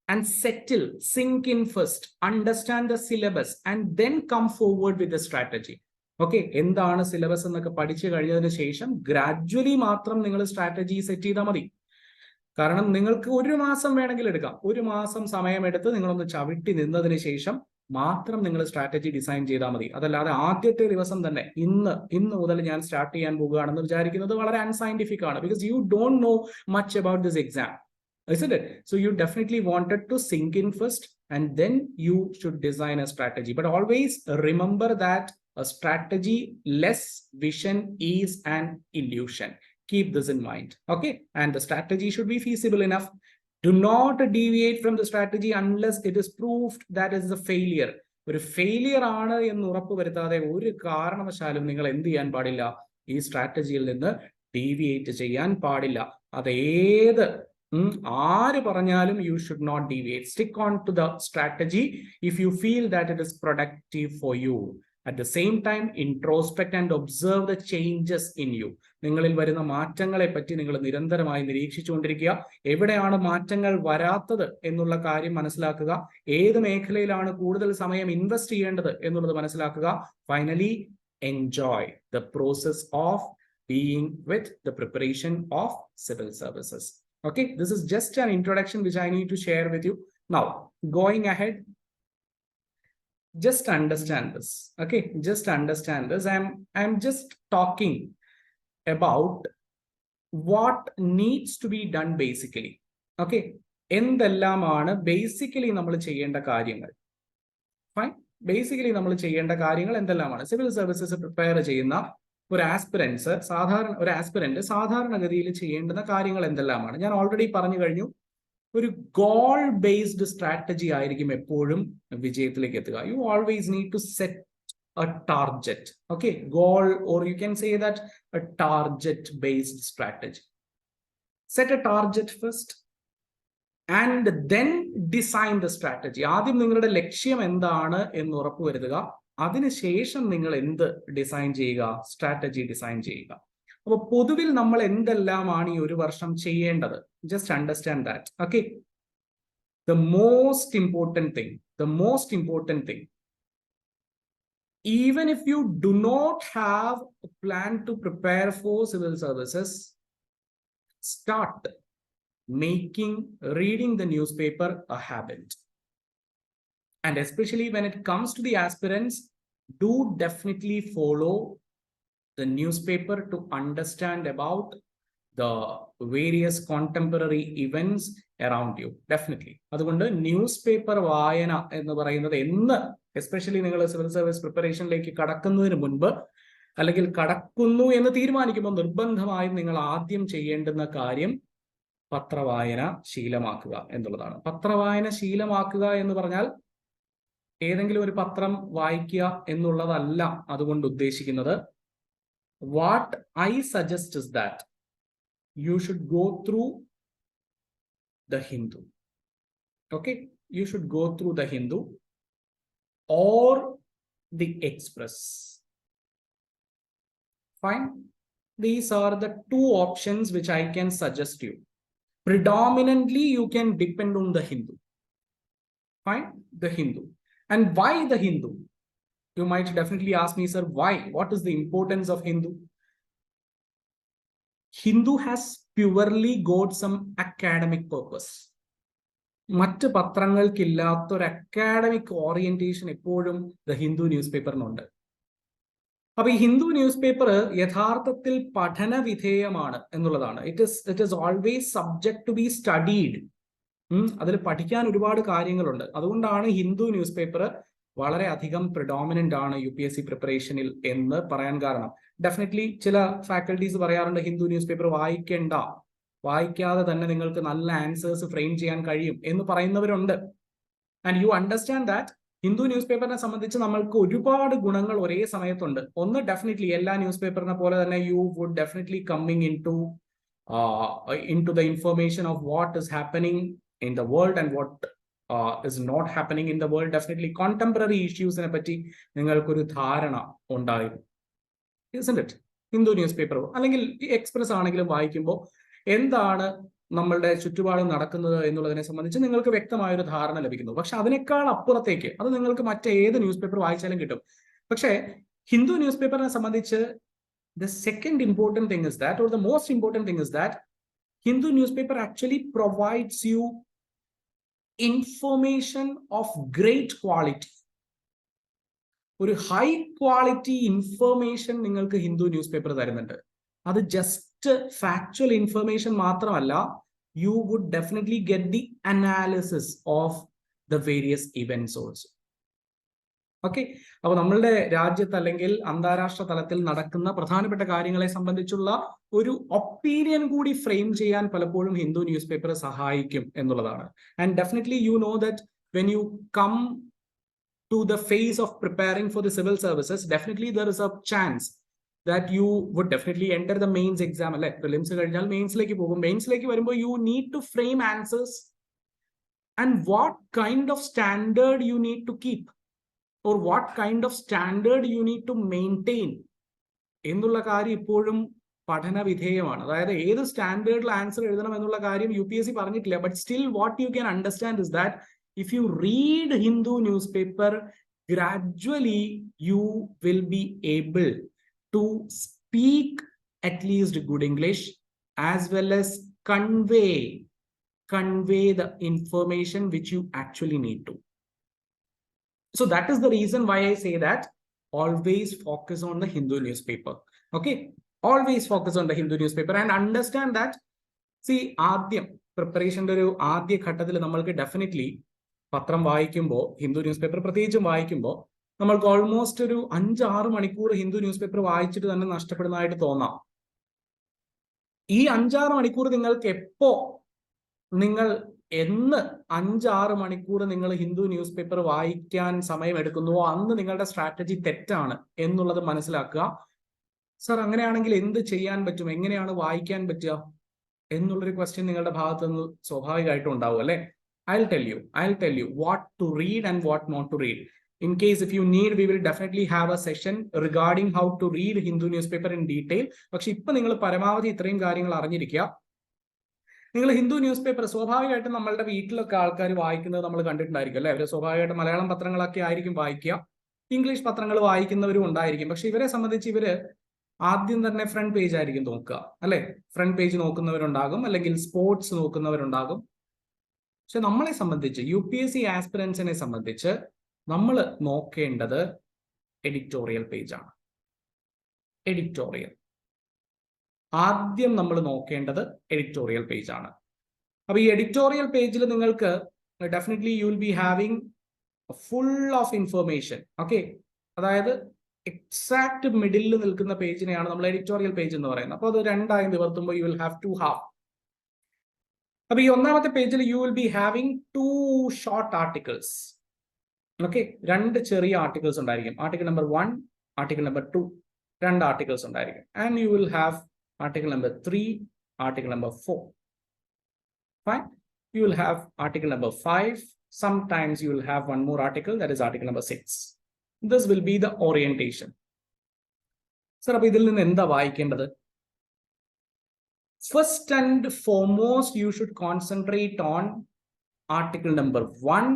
and settle, sink in first, understand the syllabus and then come forward with the strategy. Okay, എന്താണ് syllabus എന്നൊക്കെ പഠിച്ചു കഴിഞ്ഞതിന് ശേഷം ഗ്രാജ്വലി മാത്രം നിങ്ങൾ സ്ട്രാറ്റജി സെറ്റ് ചെയ്താൽ മതി. കാരണം നിങ്ങൾക്ക് 1 മാസം വേണമെങ്കിൽ എടുക്കാം. 1 മാസം സമയമെടുത്ത് നിങ്ങളൊന്ന് ചവിട്ടി നിന്നതിന് ശേഷം മാത്രം നിങ്ങൾ സ്ട്രാറ്റജി ഡിസൈൻ ചെയ്താൽ മതി. അതല്ലാതെ ആദ്യത്തെ ദിവസം തന്നെ ഇന്ന് മുതൽ ഞാൻ സ്റ്റാർട്ട് ചെയ്യാൻ പോകുകയാണെന്ന് വിചാരിക്കുന്നത് വളരെ അൺസയന്റിഫിക് ആണ്. Because you don't know much about this exam, isn't it? So you definitely wanted to sink in first and then you should design a strategy. But always remember that a strategy less vision is an illusion. Keep this in mind. Okay, and the strategy should be feasible enough. Do not deviate from the strategy unless it is proved that it is a failure. ഒരു failure ആണ് എന്ന് ഉറപ്പ് വരുത്താതെ ഒരു കാരണവശാലും നിങ്ങൾ എന്ത് ചെയ്യാൻ പാടില്ല, ഈ സ്ട്രാറ്റജിയിൽ നിന്ന് ഡീവിയേറ്റ് ചെയ്യാൻ പാടില്ല. അതേത് ആര് പറഞ്ഞാലും you should not deviate. Stick on to the strategy if you feel that it is productive for you. At the same time, introspect and observe the changes in you. നിങ്ങളിൽ വരുന്ന മാറ്റങ്ങളെ പറ്റി നിങ്ങൾ നിരന്തരമായി നിരീക്ഷിച്ചുകൊണ്ടിരിക്കുക. എവിടെയാണ് മാറ്റങ്ങൾ വരാത്തത് എന്നുള്ള കാര്യം മനസ്സിലാക്കുക. ഏത് മേഖലയിലാണ് കൂടുതൽ സമയം ഇൻവെസ്റ്റ് ചെയ്യേണ്ടത് എന്നുള്ളത് മനസ്സിലാക്കുക. Finally, enjoy the process of being with the preparation of civil services. Okay, this is just an introduction which I need to share with you. Now, going ahead, just understand this. Okay, just understand this. I'm just talking about what needs to be done basically. Okay, എന്തെല്ലാമാണ് basically നമ്മൾ ചെയ്യേണ്ട കാര്യങ്ങൾ. Fine, basically നമ്മൾ ചെയ്യേണ്ട കാര്യങ്ങൾ എന്തെല്ലാമാണ്? Civil services prepare ചെയ്യുന്ന ഒരു ആസ്പിറന്റ് സാധാരണഗതിയിൽ ചെയ്യേണ്ടുന്ന കാര്യങ്ങൾ എന്തെല്ലാമാണ്? ഞാൻ ഓൾറെഡി പറഞ്ഞു കഴിഞ്ഞു. ഒരു ഗോൾ ബേസ്ഡ് സ്ട്രാറ്റജി ആയിരിക്കും എപ്പോഴും വിജയത്തിലേക്ക് എത്തുക. You always need to set a target. Okay, goal, or you can say that a target based strategy. Set a target first and then design the strategy. ആദ്യം നിങ്ങളുടെ ലക്ഷ്യം എന്താണ് എന്ന് ഉറപ്പുവരുത്തുക. അതിനുശേഷം നിങ്ങൾ എന്ത് ഡിസൈൻ ചെയ്യുക? സ്ട്രാറ്റജി ഡിസൈൻ ചെയ്യുക. അപ്പോൾ പൊതുവിൽ നമ്മൾ എന്തെല്ലാമാണ് ഈ ഒരു വർഷം ചെയ്യേണ്ടത്? Just understand that. Okay, the most important thing, even if you do not have a plan to prepare for civil services, start reading the newspaper a habit. And especially when it comes to the aspirants, do definitely follow the newspaper to understand about the various contemporary events around you. Definitely. അതുകൊണ്ട് news paper വായന എന്ന് പറയുന്നത് എന്ന്, especially നിങ്ങൾ civil service പ്രിപ്പറേഷനിലേക്ക് കടക്കുന്നതിന് മുൻപ്, അല്ലെങ്കിൽ കടക്കുന്നു എന്ന് തീരുമാനിക്കുമ്പോൾ നിർബന്ധമായും നിങ്ങൾ ആദ്യം ചെയ്യേണ്ടുന്ന കാര്യം പത്രവായന ശീലമാക്കുക എന്നുള്ളതാണ്. പത്രവായന ശീലമാക്കുക എന്ന് പറഞ്ഞാൽ ഏതെങ്കിലും ഒരു പത്രം വായിക്കുക എന്നുള്ളതല്ല അതുകൊണ്ട് ഉദ്ദേശിക്കുന്നത്. What I suggest is that you should go through the Hindu. Okay, you should go through the Hindu or the Express. Fine, these are the two options which I can suggest you. Predominantly you can depend on the Hindu. Fine, the Hindu. And why the Hindu? You might definitely ask me, sir, why? What is the importance of Hindu? Hindu has purely got some academic purpose. മറ്റ് പത്രങ്ങൾക്കില്ലാത്ത ഒരു academic orientation എപ്പോഴും the Hindu news പേപ്പറിനുണ്ട്. അപ്പൊ ഈ Hindu newspaper യഥാർത്ഥത്തിൽ പഠന വിധേയമാണ് എന്നുള്ളതാണ്. It is always subject to be studied. അതിൽ പഠിക്കാൻ ഒരുപാട് കാര്യങ്ങളുണ്ട്. അതുകൊണ്ടാണ് ഹിന്ദു ന്യൂസ് പേപ്പർ വളരെ അധികം പ്രിഡോമിനന്റ് ആണ് UPSC പ്രിപ്പറേഷനിൽ എന്ന് പറയാൻ കാരണം. ഡെഫിനറ്റ്ലി ചില ഫാക്കൽറ്റീസ് പറയാറുണ്ട് ഹിന്ദു ന്യൂസ് പേപ്പർ വായിക്കാതെ തന്നെ നിങ്ങൾക്ക് നല്ല ആൻസേഴ്സ് ഫ്രെയിം ചെയ്യാൻ കഴിയും എന്ന് പറയുന്നവരുണ്ട്. And you understand that Hindu news പേപ്പറിനെ സംബന്ധിച്ച് നമ്മൾക്ക് ഒരുപാട് ഗുണങ്ങൾ ഒരേ സമയത്തുണ്ട്. ഒന്ന്, ഡെഫിനറ്റ്ലി എല്ലാ ന്യൂസ് പേപ്പറിനെ പോലെ തന്നെ you would definitely coming into the information of what is happening in the world and what is not happening in the world. Definitely contemporary issues ne patti ningalku oru dharana undayum, isn't it? Hindu newspaper allengil Express aanengilum vaayikkumbo endana നമ്മളുടെ ചുറ്റുപാടും നടക്കുന്നത് എന്നുള്ളതിനെ സംബന്ധിച്ച് നിങ്ങൾക്ക് വ്യക്തമായ ഒരു ധാരണ ലഭിക്കുന്നു. പക്ഷെ അതിനേക്കാൾ അപ്പുറത്തേക്ക് അത് നിങ്ങൾക്ക് മറ്റേത് ന്യൂസ് പേപ്പർ വായിച്ചാലും കിട്ടും. പക്ഷേ ഹിന്ദു ന്യൂസ് പേപ്പറിനെ സംബന്ധിച്ച് the second important thing is that, or the most important thing is that, Hindu newspaper actually provides you information of great quality. ഒരു ഹൈ ക്വാളിറ്റി ഇൻഫർമേഷൻ നിങ്ങൾക്ക് ഹിന്ദു ന്യൂസ് പേപ്പർ തരുന്നുണ്ട്. അത് ജസ്റ്റ് ഫാക്ച്വൽ ഇൻഫർമേഷൻ മാത്രമല്ല, you would definitely get the analysis of the various events also. Okay, അപ്പൊ നമ്മളുടെ രാജ്യത്ത് അല്ലെങ്കിൽ അന്താരാഷ്ട്ര തലത്തിൽ നടക്കുന്ന പ്രധാനപ്പെട്ട കാര്യങ്ങളെ സംബന്ധിച്ചുള്ള ഒരു ഒപ്പീനിയൻ കൂടി ഫ്രെയിം ചെയ്യാൻ പലപ്പോഴും ഹിന്ദു ന്യൂസ് പേപ്പർ സഹായിക്കും എന്നുള്ളതാണ്. And definitely you know that when you come to the phase of preparing for the civil services, definitely there is a chance that you would definitely enter the mains exam. Like prelims കഴിഞ്ഞാൽ മെയിൻസിലേക്ക് പോകും. മെയിൻസിലേക്ക് വരുമ്പോൾ you need to frame answers and what kind of standard you need to keep or what kind of standard you need to maintain എന്നുള്ള കാര്യം ഇപ്പോഴും പഠന വിധേയമാണ്. അതായത് ഏത് സ്റ്റാൻഡേർഡിൽ ആൻസർ എഴുതണം എന്നുള്ള കാര്യം UPSC പറഞ്ഞിട്ടില്ല. But still what you can understand is that if you read Hindu newspaper, gradually you will be able to speak at least good English, as well as convey the information which you actually need to. So that is the reason why I say that always focus on the Hindu newspaper. Okay, always focus on the Hindu newspaper and understand that, see, ആദ്യം പ്രിപ്പറേഷൻ്റെ ഒരു ആദ്യ ഘട്ടത്തിൽ നമ്മൾക്ക് definitely പത്രം വായിക്കുമ്പോൾ, Hindu news paper പ്രത്യേകിച്ചും വായിക്കുമ്പോൾ, നമ്മൾക്ക് ഓൾമോസ്റ്റ് ഒരു 5-6 മണിക്കൂർ ഹിന്ദു ന്യൂസ് പേപ്പർ വായിച്ചിട്ട് തന്നെ നഷ്ടപ്പെടുന്നതായിട്ട് തോന്നാം. ഈ 5-6 മണിക്കൂർ നിങ്ങൾക്ക് നിങ്ങൾ എന്ന് 5-6 മണിക്കൂർ നിങ്ങൾ ഹിന്ദു ന്യൂസ് പേപ്പർ വായിക്കാൻ സമയമെടുക്കുന്നുവോ അന്ന് നിങ്ങളുടെ സ്ട്രാറ്റജി തെറ്റാണ് എന്നുള്ളത് മനസ്സിലാക്കുക. സർ, അങ്ങനെയാണെങ്കിൽ എന്ത് ചെയ്യാൻ പറ്റും, എങ്ങനെയാണ് വായിക്കാൻ പറ്റുക എന്നുള്ളൊരു ക്വസ്റ്റ്യൻ നിങ്ങളുടെ ഭാഗത്ത് നിന്ന് സ്വാഭാവികമായിട്ടും ഉണ്ടാവും അല്ലെ. I'll tell you what to read and what not to read. In case if you need, we will definitely have a session regarding how to read Hindu newspaper in detail. പക്ഷെ ഇപ്പൊ നിങ്ങൾ പരമാവധി ഇത്രയും കാര്യങ്ങൾ അറിഞ്ഞിരിക്കുക. നിങ്ങൾ ഹിന്ദു ന്യൂസ് പേപ്പർ സ്വാഭാവികമായിട്ടും നമ്മളുടെ വീട്ടിലൊക്കെ ആൾക്കാർ വായിക്കുന്നത് നമ്മൾ കണ്ടിട്ടുണ്ടായിരിക്കും അല്ലെ. അവർ സ്വാഭാവികമായിട്ട് മലയാളം പത്രങ്ങളൊക്കെ ആയിരിക്കും വായിക്കുക, ഇംഗ്ലീഷ് പത്രങ്ങൾ വായിക്കുന്നവരും ഉണ്ടായിരിക്കും. പക്ഷെ ഇവരെ സംബന്ധിച്ച് ഇവര് ആദ്യം തന്നെ ഫ്രണ്ട് പേജ് ആയിരിക്കും നോക്കുക അല്ലെ. ഫ്രണ്ട് പേജ് നോക്കുന്നവരുണ്ടാകും, അല്ലെങ്കിൽ സ്പോർട്സ് നോക്കുന്നവരുണ്ടാകും. പക്ഷെ നമ്മളെ സംബന്ധിച്ച്, UPSC ആസ്പിറൻസിനെ സംബന്ധിച്ച് നമ്മൾ നോക്കേണ്ടത് എഡിറ്റോറിയൽ പേജാണ്. എഡിറ്റോറിയൽ ആദ്യം നമ്മൾ നോക്കേണ്ടത് എഡിറ്റോറിയൽ പേജാണ്. അപ്പൊ ഈ എഡിറ്റോറിയൽ പേജിൽ നിങ്ങൾക്ക് definitely you will be having full of information. Okay, അതായത് എക്സാക്ട് മിഡിലിൽ നിൽക്കുന്ന പേജിനെയാണ് നമ്മൾ എഡിറ്റോറിയൽ പേജ് എന്ന് പറയുന്നത്. അപ്പോൾ അത് രണ്ടായി നിവർത്തുമ്പോൾ യു വിൽ ഹാവ് 2 half. അപ്പൊ ഈ ഒന്നാമത്തെ പേജിൽ you will be having 2 short articles. Okay, 2 ചെറിയ ആർട്ടിക്കിൾസ് ഉണ്ടായിരിക്കും. Article number 1, article number 2, 2 articles ഉണ്ടായിരിക്കും. And you will have article number 3, article number 4. Fine. You will have article number 5. Sometimes you will have one more article, that is article number 6. This will be the orientation. Sir, appo idil ninnu endha vaayikkendathu? First and foremost, you should concentrate on article number 1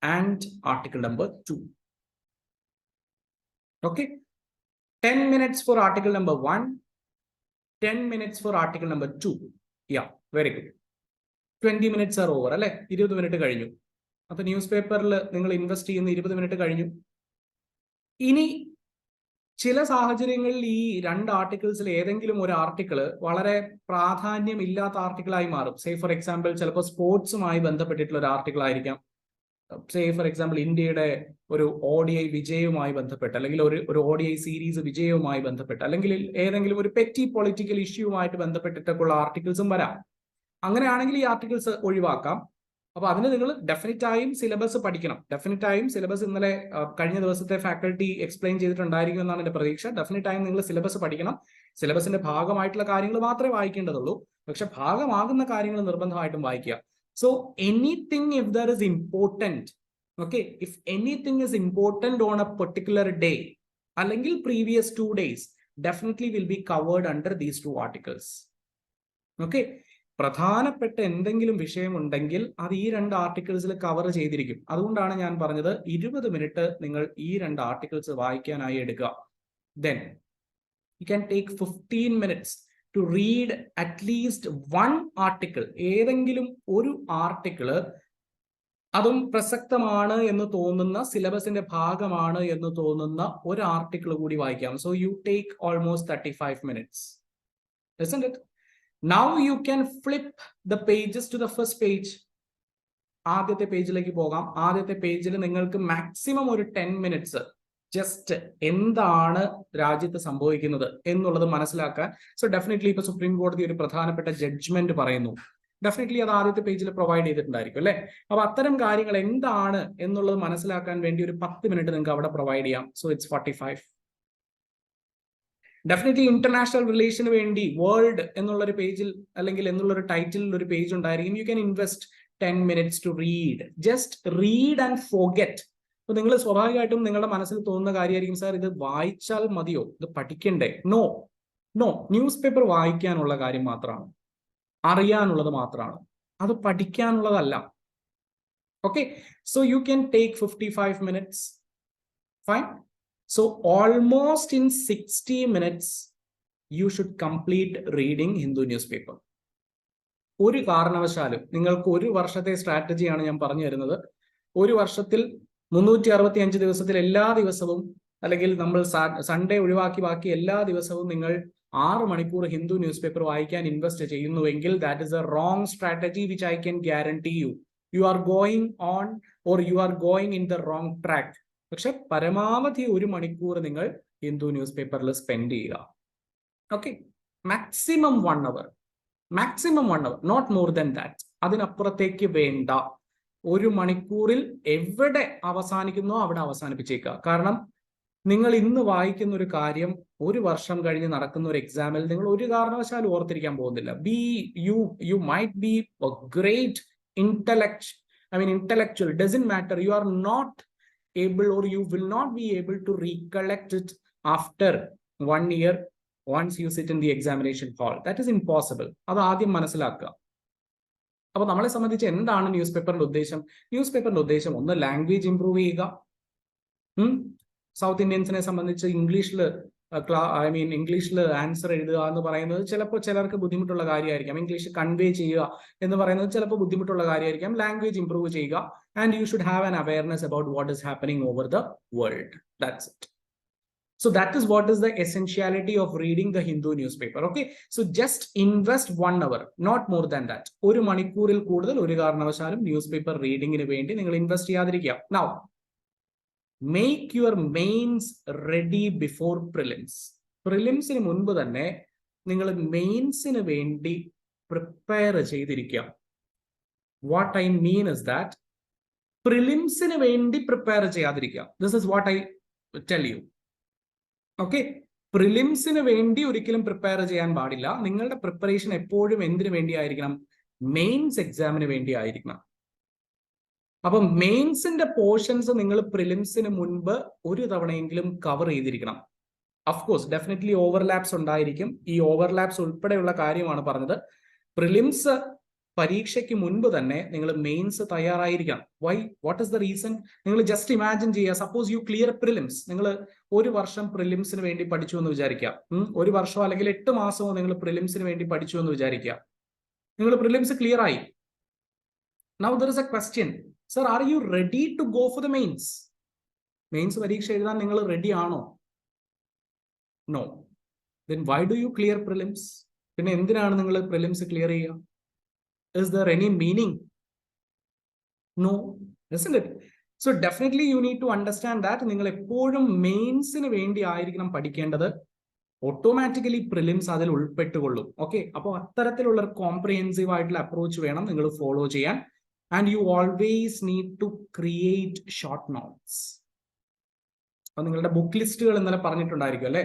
and article number 2. Okay, 10 minutes for article number 1, 10 minutes for article number 2. Yeah, very good. 20 minutes are over അല്ലെ. 20 minute കഴിഞ്ഞു. അപ്പൊ news പേപ്പറിൽ നിങ്ങൾ invest ചെയ്യുന്ന 20 minute കഴിഞ്ഞു. ഇനി ചില സാഹചര്യങ്ങളിൽ ഈ 2 ആർട്ടിക്കിൾസിൽ ഏതെങ്കിലും ഒരു ആർട്ടിക്കിൾ വളരെ പ്രാധാന്യമില്ലാത്ത ആർട്ടിക്കിളായി മാറും. സേ ഫോർ എക്സാമ്പിൾ, ചിലപ്പോൾ സ്പോർട്സുമായി ബന്ധപ്പെട്ടിട്ടുള്ള ഒരു ആർട്ടിക്കിൾ ആയിരിക്കാം. സേ ഫോർ എക്സാമ്പിൾ, ഇന്ത്യയുടെ ഒരു ODI വിജയവുമായി ബന്ധപ്പെട്ട്, അല്ലെങ്കിൽ ഒരു ODI സീരീസ് വിജയവുമായി ബന്ധപ്പെട്ട്, അല്ലെങ്കിൽ ഏതെങ്കിലും ഒരു പെറ്റി പൊളിറ്റിക്കൽ ഇഷ്യൂവുമായിട്ട് ബന്ധപ്പെട്ടിട്ടൊക്കെയുള്ള ആർട്ടിക്കിൾസും വരാം. അങ്ങനെയാണെങ്കിൽ ഈ ആർട്ടിക്കിൾസ് ഒഴിവാക്കാം. അപ്പൊ അതിന് നിങ്ങൾ ഡെഫിനറ്റായും സിലബസ് പഠിക്കണം. ഡെഫിനറ്റായും സിലബസ് ഇന്നലെ കഴിഞ്ഞ ദിവസത്തെ ഫാക്കൽറ്റി എക്സ്പ്ലെയിൻ ചെയ്തിട്ടുണ്ടായിരിക്കും എന്നാണ് എന്റെ പ്രതീക്ഷ. ഡെഫിനറ്റായും നിങ്ങൾ സിലബസ് പഠിക്കണം. സിലബസിന്റെ ഭാഗമായിട്ടുള്ള കാര്യങ്ങൾ മാത്രമേ വായിക്കേണ്ടതുള്ളൂ, പക്ഷെ ഭാഗമാകുന്ന കാര്യങ്ങൾ നിർബന്ധമായിട്ടും വായിക്കുക. So anything, if there is important, okay, if anything is important on a particular day, അല്ലെങ്കിൽ previous 2 days, definitely will be covered under these 2 articles. Okay, പ്രധാനപ്പെട്ട എന്തെങ്കിലും വിഷയം ഉണ്ടെങ്കിൽ അത് ഈ 2 ആർട്ടിക്കിൾസിൽ കവർ ചെയ്തിരിക്കും. അതുകൊണ്ടാണ് ഞാൻ പറഞ്ഞത് 20 മിനിറ്റ് നിങ്ങൾ ഈ 2 ആർട്ടിക്കിൾസ് വായിക്കാനായി എടുക്കുക. Then you can take 15 minutes to read at least 1 article. ഏതെങ്കിലും ഒരു ആർട്ടിക്കിൾ അതും പ്രസക്തമാണ് എന്ന് തോന്നുന്ന, സിലബസിന്റെ ഭാഗമാണ് എന്ന് തോന്നുന്ന ഒരു ആർട്ടിക്കിൾ കൂടി വായിക്കാം. So you take almost 35 minutes, isn't it? Now you can flip the pages to the first page. ആദ്യത്തെ പേജിലേക്ക് പോകാം. ആദ്യത്തെ പേജിൽ നിങ്ങൾക്ക് മാക്സിമം ഒരു 10 minutes ജസ്റ്റ് എന്താണ് രാജ്യത്ത് സംഭവിക്കുന്നത് എന്നുള്ളത് മനസ്സിലാക്കാൻ. സോ ഡെഫിനറ്റ്ലി ഇപ്പൊ സുപ്രീം കോടതി ഒരു പ്രധാനപ്പെട്ട ജഡ്ജ്മെന്റ് പറയുന്നു, ഡെഫിനറ്റ്ലി അത് ആദ്യത്തെ പേജിൽ പ്രൊവൈഡ് ചെയ്തിട്ടുണ്ടായിരിക്കും അല്ലെ. അപ്പൊ അത്തരം കാര്യങ്ങൾ എന്താണ് എന്നുള്ളത് മനസ്സിലാക്കാൻ വേണ്ടി ഒരു 10 മിനിറ്റ് നിങ്ങൾക്ക് അവിടെ പ്രൊവൈഡ് ചെയ്യാം. So it's 45. ഡെഫിനറ്റ്ലി ഇന്റർനാഷണൽ റിലേഷന് വേണ്ടി വേൾഡ് എന്നുള്ളൊരു പേജിൽ, അല്ലെങ്കിൽ എന്നുള്ളൊരു ടൈറ്റിലിൽ ഒരു പേജ് ഉണ്ടായിരിക്കും. You can invest 10 minutes to read. Just read and forget. അപ്പൊ നിങ്ങൾ സ്വാഭാവികമായിട്ടും നിങ്ങളുടെ മനസ്സിൽ തോന്നുന്ന കാര്യമായിരിക്കും, സാർ ഇത് വായിച്ചാൽ മതിയോ, ഇത് പഠിക്കണ്ടേ? നോ, ന്യൂസ് പേപ്പർ വായിക്കാനുള്ള കാര്യം മാത്രമാണ്, അറിയാനുള്ളത് മാത്രമാണ്, അത് പഠിക്കാനുള്ളതല്ല. Okay, so you can take 55 minutes. Fine. So almost in 60 minutes you should complete reading Hindu newspaper. ഒരു കാരണവശാലും നിങ്ങൾക്ക് ഒരു വർഷത്തെ സ്ട്രാറ്റജിയാണ് ഞാൻ പറഞ്ഞു തരുന്നത്. ഒരു വർഷത്തിൽ 365 ദിവസത്തിൽ എല്ലാ ദിവസവും, അല്ലെങ്കിൽ നമ്മൾ സൺഡേ ഒഴിവാക്കി ബാക്കി എല്ലാ ദിവസവും നിങ്ങൾ 6 മണിക്കൂർ ഹിന്ദു ന്യൂസ് പേപ്പർ വായിക്കാൻ ഇൻവെസ്റ്റ് ചെയ്യുന്നുവെങ്കിൽ that is a wrong strategy which I can guarantee you. You are going on or you are going in the wrong track. പക്ഷെ പരമാവധി 1 മണിക്കൂർ നിങ്ങൾ ഹിന്ദു ന്യൂസ് പേപ്പറിൽ സ്പെൻഡ് ചെയ്യുക. Okay, maximum 1 hour, maximum 1 hour, not more than that. അതിനപ്പുറത്തേക്ക് വേണ്ട. 1 മണിക്കൂറിൽ എവിടെ അവസാനിക്കുന്നോ അവിടെ അവസാനിപ്പിച്ചേക്കുക. കാരണം നിങ്ങൾ ഇന്ന് വായിക്കുന്ന ഒരു കാര്യം 1 വർഷം കഴിഞ്ഞ് നടക്കുന്ന ഒരു എക്സാമിൽ നിങ്ങൾ ഒരു കാരണവശാലും ഓർത്തിരിക്കാൻ പോകുന്നില്ല. You might be A great intellectual, doesn't matter. You are not able, or you will not be able to recollect it after 1 year once you sit in the examination hall. That is impossible. അത് ആദ്യം മനസ്സിലാക്കുക. അപ്പൊ നമ്മളെ സംബന്ധിച്ച് എന്താണ് news പേപ്പറിന്റെ ഉദ്ദേശം? News പേപ്പറിന്റെ ഉദ്ദേശം ഒന്ന് ലാംഗ്വേജ് ഇംപ്രൂവ് ചെയ്യുക. സൗത്ത് ഇന്ത്യൻസിനെ സംബന്ധിച്ച് ഇംഗ്ലീഷിൽ ആൻസർ എഴുതുക എന്ന് പറയുന്നത് ചിലപ്പോൾ ചിലർക്ക് ബുദ്ധിമുട്ടുള്ള കാര്യമായിരിക്കാം. ഇംഗ്ലീഷ് കൺവേ ചെയ്യുക എന്ന് പറയുന്നത് ചിലപ്പോൾ ബുദ്ധിമുട്ടുള്ള കാര്യമായിരിക്കാം. ലാംഗ്വേജ് ഇംപ്രൂവ് ചെയ്യുക. And you should have an awareness about what is happening over the world. That's it. So that is what is the essentiality of reading the Hindu newspaper. Okay, so just invest 1 hour, not more than that. 1 മണിക്കൂറിൽ കൂടുതൽ ഒരു കാരണവശാലും news paper റീഡിങ്ങിന് വേണ്ടി നിങ്ങൾ invest ചെയ്യാതിരിക്കുക. Now, make your mains ready before prelims. പ്രിലിംസിന് മുൻപ് തന്നെ നിങ്ങൾ മെയിൻസിന് വേണ്ടി പ്രിപ്പയർ ചെയ്തിരിക്കുക. What I mean is that പ്രിലിംസിന് വേണ്ടി പ്രിപ്പയർ ചെയ്യാതിരിക്കുക. This is what I tell you. Okay, പ്രിലിംസിന് വേണ്ടി ഒരിക്കലും പ്രിപ്പയർ ചെയ്യാൻ പാടില്ല. നിങ്ങളുടെ പ്രിപ്പറേഷൻ എപ്പോഴും എന്തിനു വേണ്ടിയായിരിക്കണം? മെയിൻസ് എക്സാമിന് വേണ്ടി ആയിരിക്കണം. അപ്പം മെയിൻസിന്റെ പോർഷൻസ് നിങ്ങൾ പ്രിലിംസിന് മുൻപ് ഒരു തവണയെങ്കിലും കവർ ചെയ്തിരിക്കണം. അഫ്കോഴ്സ് ഡെഫിനറ്റ്ലി ഓവർലാപ്സ് ഉണ്ടായിരിക്കും. ഈ ഓവർലാപ്സ് ഉൾപ്പെടെയുള്ള കാര്യമാണ് പറഞ്ഞത്. പ്രിലിംസ് പരീക്ഷയ്ക്ക് മുൻപ് തന്നെ നിങ്ങൾ മെയിൻസ് തയ്യാറായിരിക്കണം. Why? What is the reason? നിങ്ങൾ ജസ്റ്റ് ഇമാജിൻ ചെയ്യുക, സപ്പോസ് യു ക്ലിയർ പ്രിലിംസ്. നിങ്ങൾ 1 വർഷം പ്രിലിംസിന് വേണ്ടി പഠിച്ചു എന്ന് വിചാരിക്കുക. 1 വർഷമോ അല്ലെങ്കിൽ 8 മാസമോ നിങ്ങൾ പ്രിലിംസിന് വേണ്ടി പഠിച്ചു എന്ന് വിചാരിക്കുക. നിങ്ങൾ പ്രിലിംസ് ക്ലിയർ ആയി. Now there is a question, sir, are you ready to go for the mains? Mains പരീക്ഷ എഴുതാൻ നിങ്ങൾ റെഡി ആണോ? No. Then why do you clear prelims? പിന്നെ എന്തിനാണ് നിങ്ങൾ പ്രിലിംസ് ക്ലിയർ ചെയ്യുക? Is there any meaning? No, isn't it? So definitely you need to understand that നിങ്ങൾ എപ്പോഴും മെയിൻസിന് വേണ്ടി ആയിരിക്കണം പഠിക്കേണ്ടത്. ഓട്ടോമാറ്റിക്കലി പ്രിലിംസ് അതിൽ ഉൾപ്പെട്ടുകൊള്ളും. ഓക്കെ, അപ്പോൾ അത്തരത്തിലുള്ള കോംപ്രിഹെൻസീവ് ആയിട്ടുള്ള അപ്രോച്ച് വേണം നിങ്ങൾ ഫോളോ ചെയ്യാൻ. And you always need to create short notes. അപ്പൊ നിങ്ങളുടെ ബുക്ക് ലിസ്റ്റുകൾ ഇന്നലെ പറഞ്ഞിട്ടുണ്ടായിരിക്കും അല്ലെ.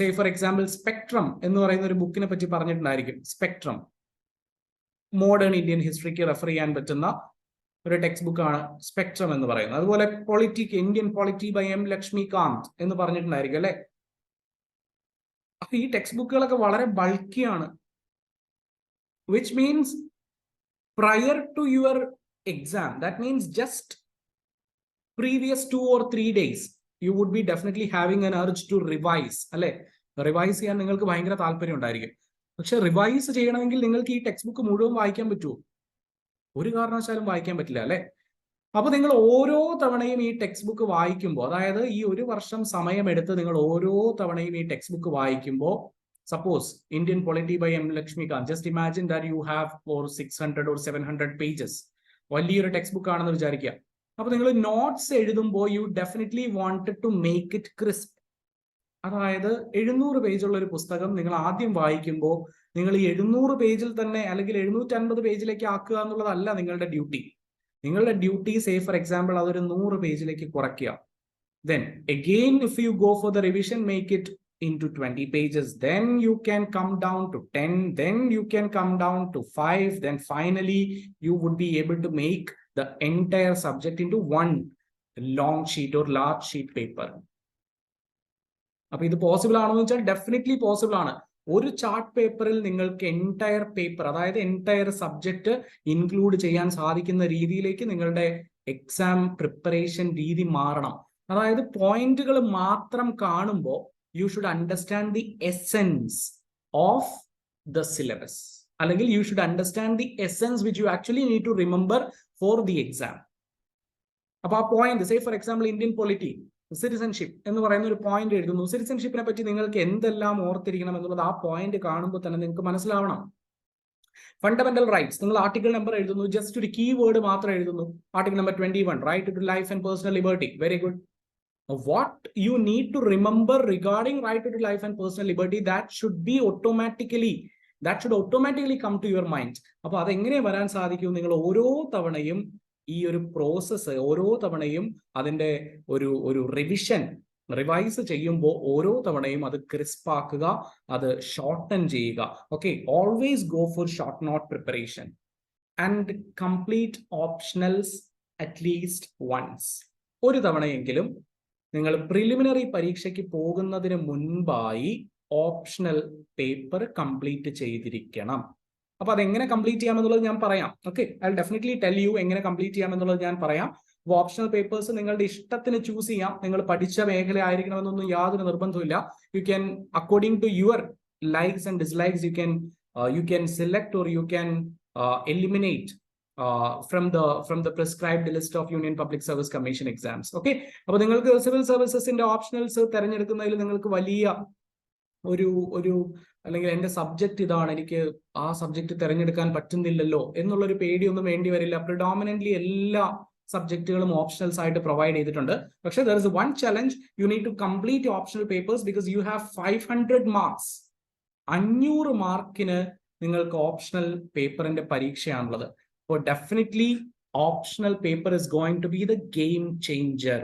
സേ ഫോർ എക്സാമ്പിൾ സ്പെക്ട്രം എന്ന് പറയുന്ന ഒരു ബുക്കിനെ പറ്റി പറഞ്ഞിട്ടുണ്ടായിരിക്കും. സ്പെക്ട്രം മോഡേൺ ഇന്ത്യൻ ഹിസ്റ്ററിക്ക് റെഫർ ചെയ്യാൻ പറ്റുന്ന ഒരു ടെക്സ്റ്റ് ബുക്കാണ് സ്പെക്ട്രം എന്ന് പറയുന്നത്. അതുപോലെ Indian polity by M Laxmikanth എന്ന് പറഞ്ഞിട്ടുണ്ടായിരിക്കും അല്ലെ. അപ്പൊ ഈ ടെക്സ്റ്റ് ബുക്കുകളൊക്കെ വളരെ ബൾക്കിയാണ്. Which means prior to your exam, that means just previous 2 or 3 days you would be definitely having an urge to revise അല്ലെ. റിവൈസ് ചെയ്യാൻ നിങ്ങൾക്ക് ഭയങ്കര താല്പര്യം ഉണ്ടായിരിക്കും. പക്ഷെ റിവൈസ് ചെയ്യണമെങ്കിൽ നിങ്ങൾക്ക് ഈ ടെക്സ്റ്റ് ബുക്ക് മുഴുവൻ വായിക്കാൻ പറ്റുമോ? ഒരു കാരണവശാലും വായിക്കാൻ പറ്റില്ല അല്ലെ. അപ്പൊ നിങ്ങൾ ഓരോ തവണയും ഈ ടെക്സ്റ്റ് ബുക്ക് വായിക്കുമ്പോൾ, അതായത് ഈ 1 വർഷം സമയമെടുത്ത് നിങ്ങൾ ഓരോ തവണയും ഈ ടെക്സ്റ്റ് ബുക്ക് വായിക്കുമ്പോൾ, suppose Indian polity by M Laxmikanth, just imagine that you have for 600 or 700 pages, വലിയൊരു ടെക്സ്റ്റ് ബുക്ക് ആണെന്ന് വിചാരിക്കുക. അപ്പൊ നിങ്ങൾ നോട്ട്സ് എഴുതുമ്പോൾ you definitely wanted to make it crisp. അതായത് 700 പേജുള്ള ഒരു പുസ്തകം നിങ്ങൾ ആദ്യം വായിക്കുമ്പോൾ നിങ്ങൾ ഈ 700 പേജിൽ തന്നെ അല്ലെങ്കിൽ 750 പേജിലേക്ക് ആക്കുക എന്നുള്ളതല്ല നിങ്ങളുടെ ഡ്യൂട്ടി. നിങ്ങളുടെ ഡ്യൂട്ടി സേ ഫോർ എക്സാമ്പിൾ അതൊരു 100 പേജിലേക്ക് കുറയ്ക്കുക. Then again if you go for the revision, make it into 20 pages. Then you can come down to 10. Then you can come down to 5. Then finally you would be able to make the entire subject into one long sheet or large sheet paper. അപ്പൊ ഇത് possible ആണോ എന്ന് വെച്ചാൽ definitely possible ആണ്. ഒരു chart പേപ്പറിൽ നിങ്ങൾക്ക് entire paper, അതായത് എൻറ്റയർ സബ്ജക്ട് ഇൻക്ലൂഡ് ചെയ്യാൻ സാധിക്കുന്ന രീതിയിലേക്ക് നിങ്ങളുടെ എക്സാം പ്രിപ്പറേഷൻ രീതി മാറണം. അതായത് പോയിന്റുകൾ മാത്രം കാണുമ്പോൾ you should understand the essence of the syllabus. അല്ലെങ്കിൽ you should understand the essence which you actually need to remember for the exam. അപ്പൊ ആ point, say for example Indian polity, citizenship എന്ന് പറയുന്ന ഒരു പോയിന്റ് എഴുതുന്നു. സിറ്റിസൺഷിപ്പിനെ പറ്റി നിങ്ങൾക്ക് എന്തെല്ലാം ഓർത്തിരിക്കണം എന്നുള്ളത് ആ പോയിന്റ് കാണുമ്പോൾ തന്നെ നിങ്ങൾക്ക് മനസ്സിലാവണം. ഫണ്ടമെന്റൽ റൈറ്റ്സ്, നിങ്ങൾ ആർട്ടിക്കിൾ നമ്പർ എഴുതുന്നു, ജസ്റ്റ് ഒരു കീവേഡ് മാത്രം എഴുതുന്നു. Article number 21, right to life and personal liberty. Very good. What you need to remember regarding right to life and personal liberty, that should automatically come to your mind. അപ്പോൾ അതെങ്ങനെ വരാൻ സാധിക്കും? നിങ്ങൾ ഓരോ തവണയും ഈ ഒരു പ്രോസസ്സ്, ഓരോ തവണയും അതിന്റെ ഒരു റിവൈസ് ചെയ്യുമ്പോൾ ഓരോ തവണയും അത് ക്രിസ്പ് ആക്കുക, അത് ഷോർട്ടൻ ചെയ്യുക. Okay, always go for short note preparation and complete optionals at least once. ഒരു തവണയെങ്കിലും നിങ്ങൾ പ്രിലിമിനറി പരീക്ഷയ്ക്ക് പോകുന്നതിന് മുൻപായി ഓപ്ഷണൽ പേപ്പർ കംപ്ലീറ്റ് ചെയ്തിരിക്കണം. അപ്പൊ അതെങ്ങനെ കംപ്ലീറ്റ് ചെയ്യാമെന്നുള്ളത് ഞാൻ പറയാം. Okay, I will definitely tell you എങ്ങനെ കംപ്ലീറ്റ് ചെയ്യാമെന്നുള്ളത് ഞാൻ പറയാം. അപ്പോൾ ഓപ്ഷണൽ പേപ്പേഴ്സ് നിങ്ങളുടെ ഇഷ്ടത്തിന് ചൂസ് ചെയ്യാം. നിങ്ങൾ പഠിച്ച മേഖല ആയിരിക്കണമെന്നൊന്നും യാതൊരു നിർബന്ധമില്ല. You can according to your likes and dislikes you can select or you can eliminate from the prescribed list of Union Public Service Commission exams. Okay, അപ്പോൾ നിങ്ങൾക്ക് സിവിൽ സർവീസസിന്റെ ഓപ്ഷണൽസ് തിരഞ്ഞെടുക്കുന്നതിൽ നിങ്ങൾക്ക് വലിയ ഒരു അല്ലെങ്കിൽ എന്റെ സബ്ജക്ട് ഇതാണ്, എനിക്ക് ആ സബ്ജക്ട് തിരഞ്ഞെടുക്കാൻ പറ്റുന്നില്ലല്ലോ എന്നുള്ളൊരു പേടിയൊന്നും വേണ്ടി വരില്ല. പ്രിഡോമിനന്റ്ലി എല്ലാ സബ്ജക്റ്റുകളും ഓപ്ഷണൽസ് ആയിട്ട് പ്രൊവൈഡ് ചെയ്തിട്ടുണ്ട്. പക്ഷേ there is one challenge, you need to complete optional papers because you have 500 marks. 500 മാർക്കിന് നിങ്ങൾക്ക് ഓപ്ഷണൽ പേപ്പറിന്റെ പരീക്ഷയാണുള്ളത്. So definitely optional paper is going to be the game changer.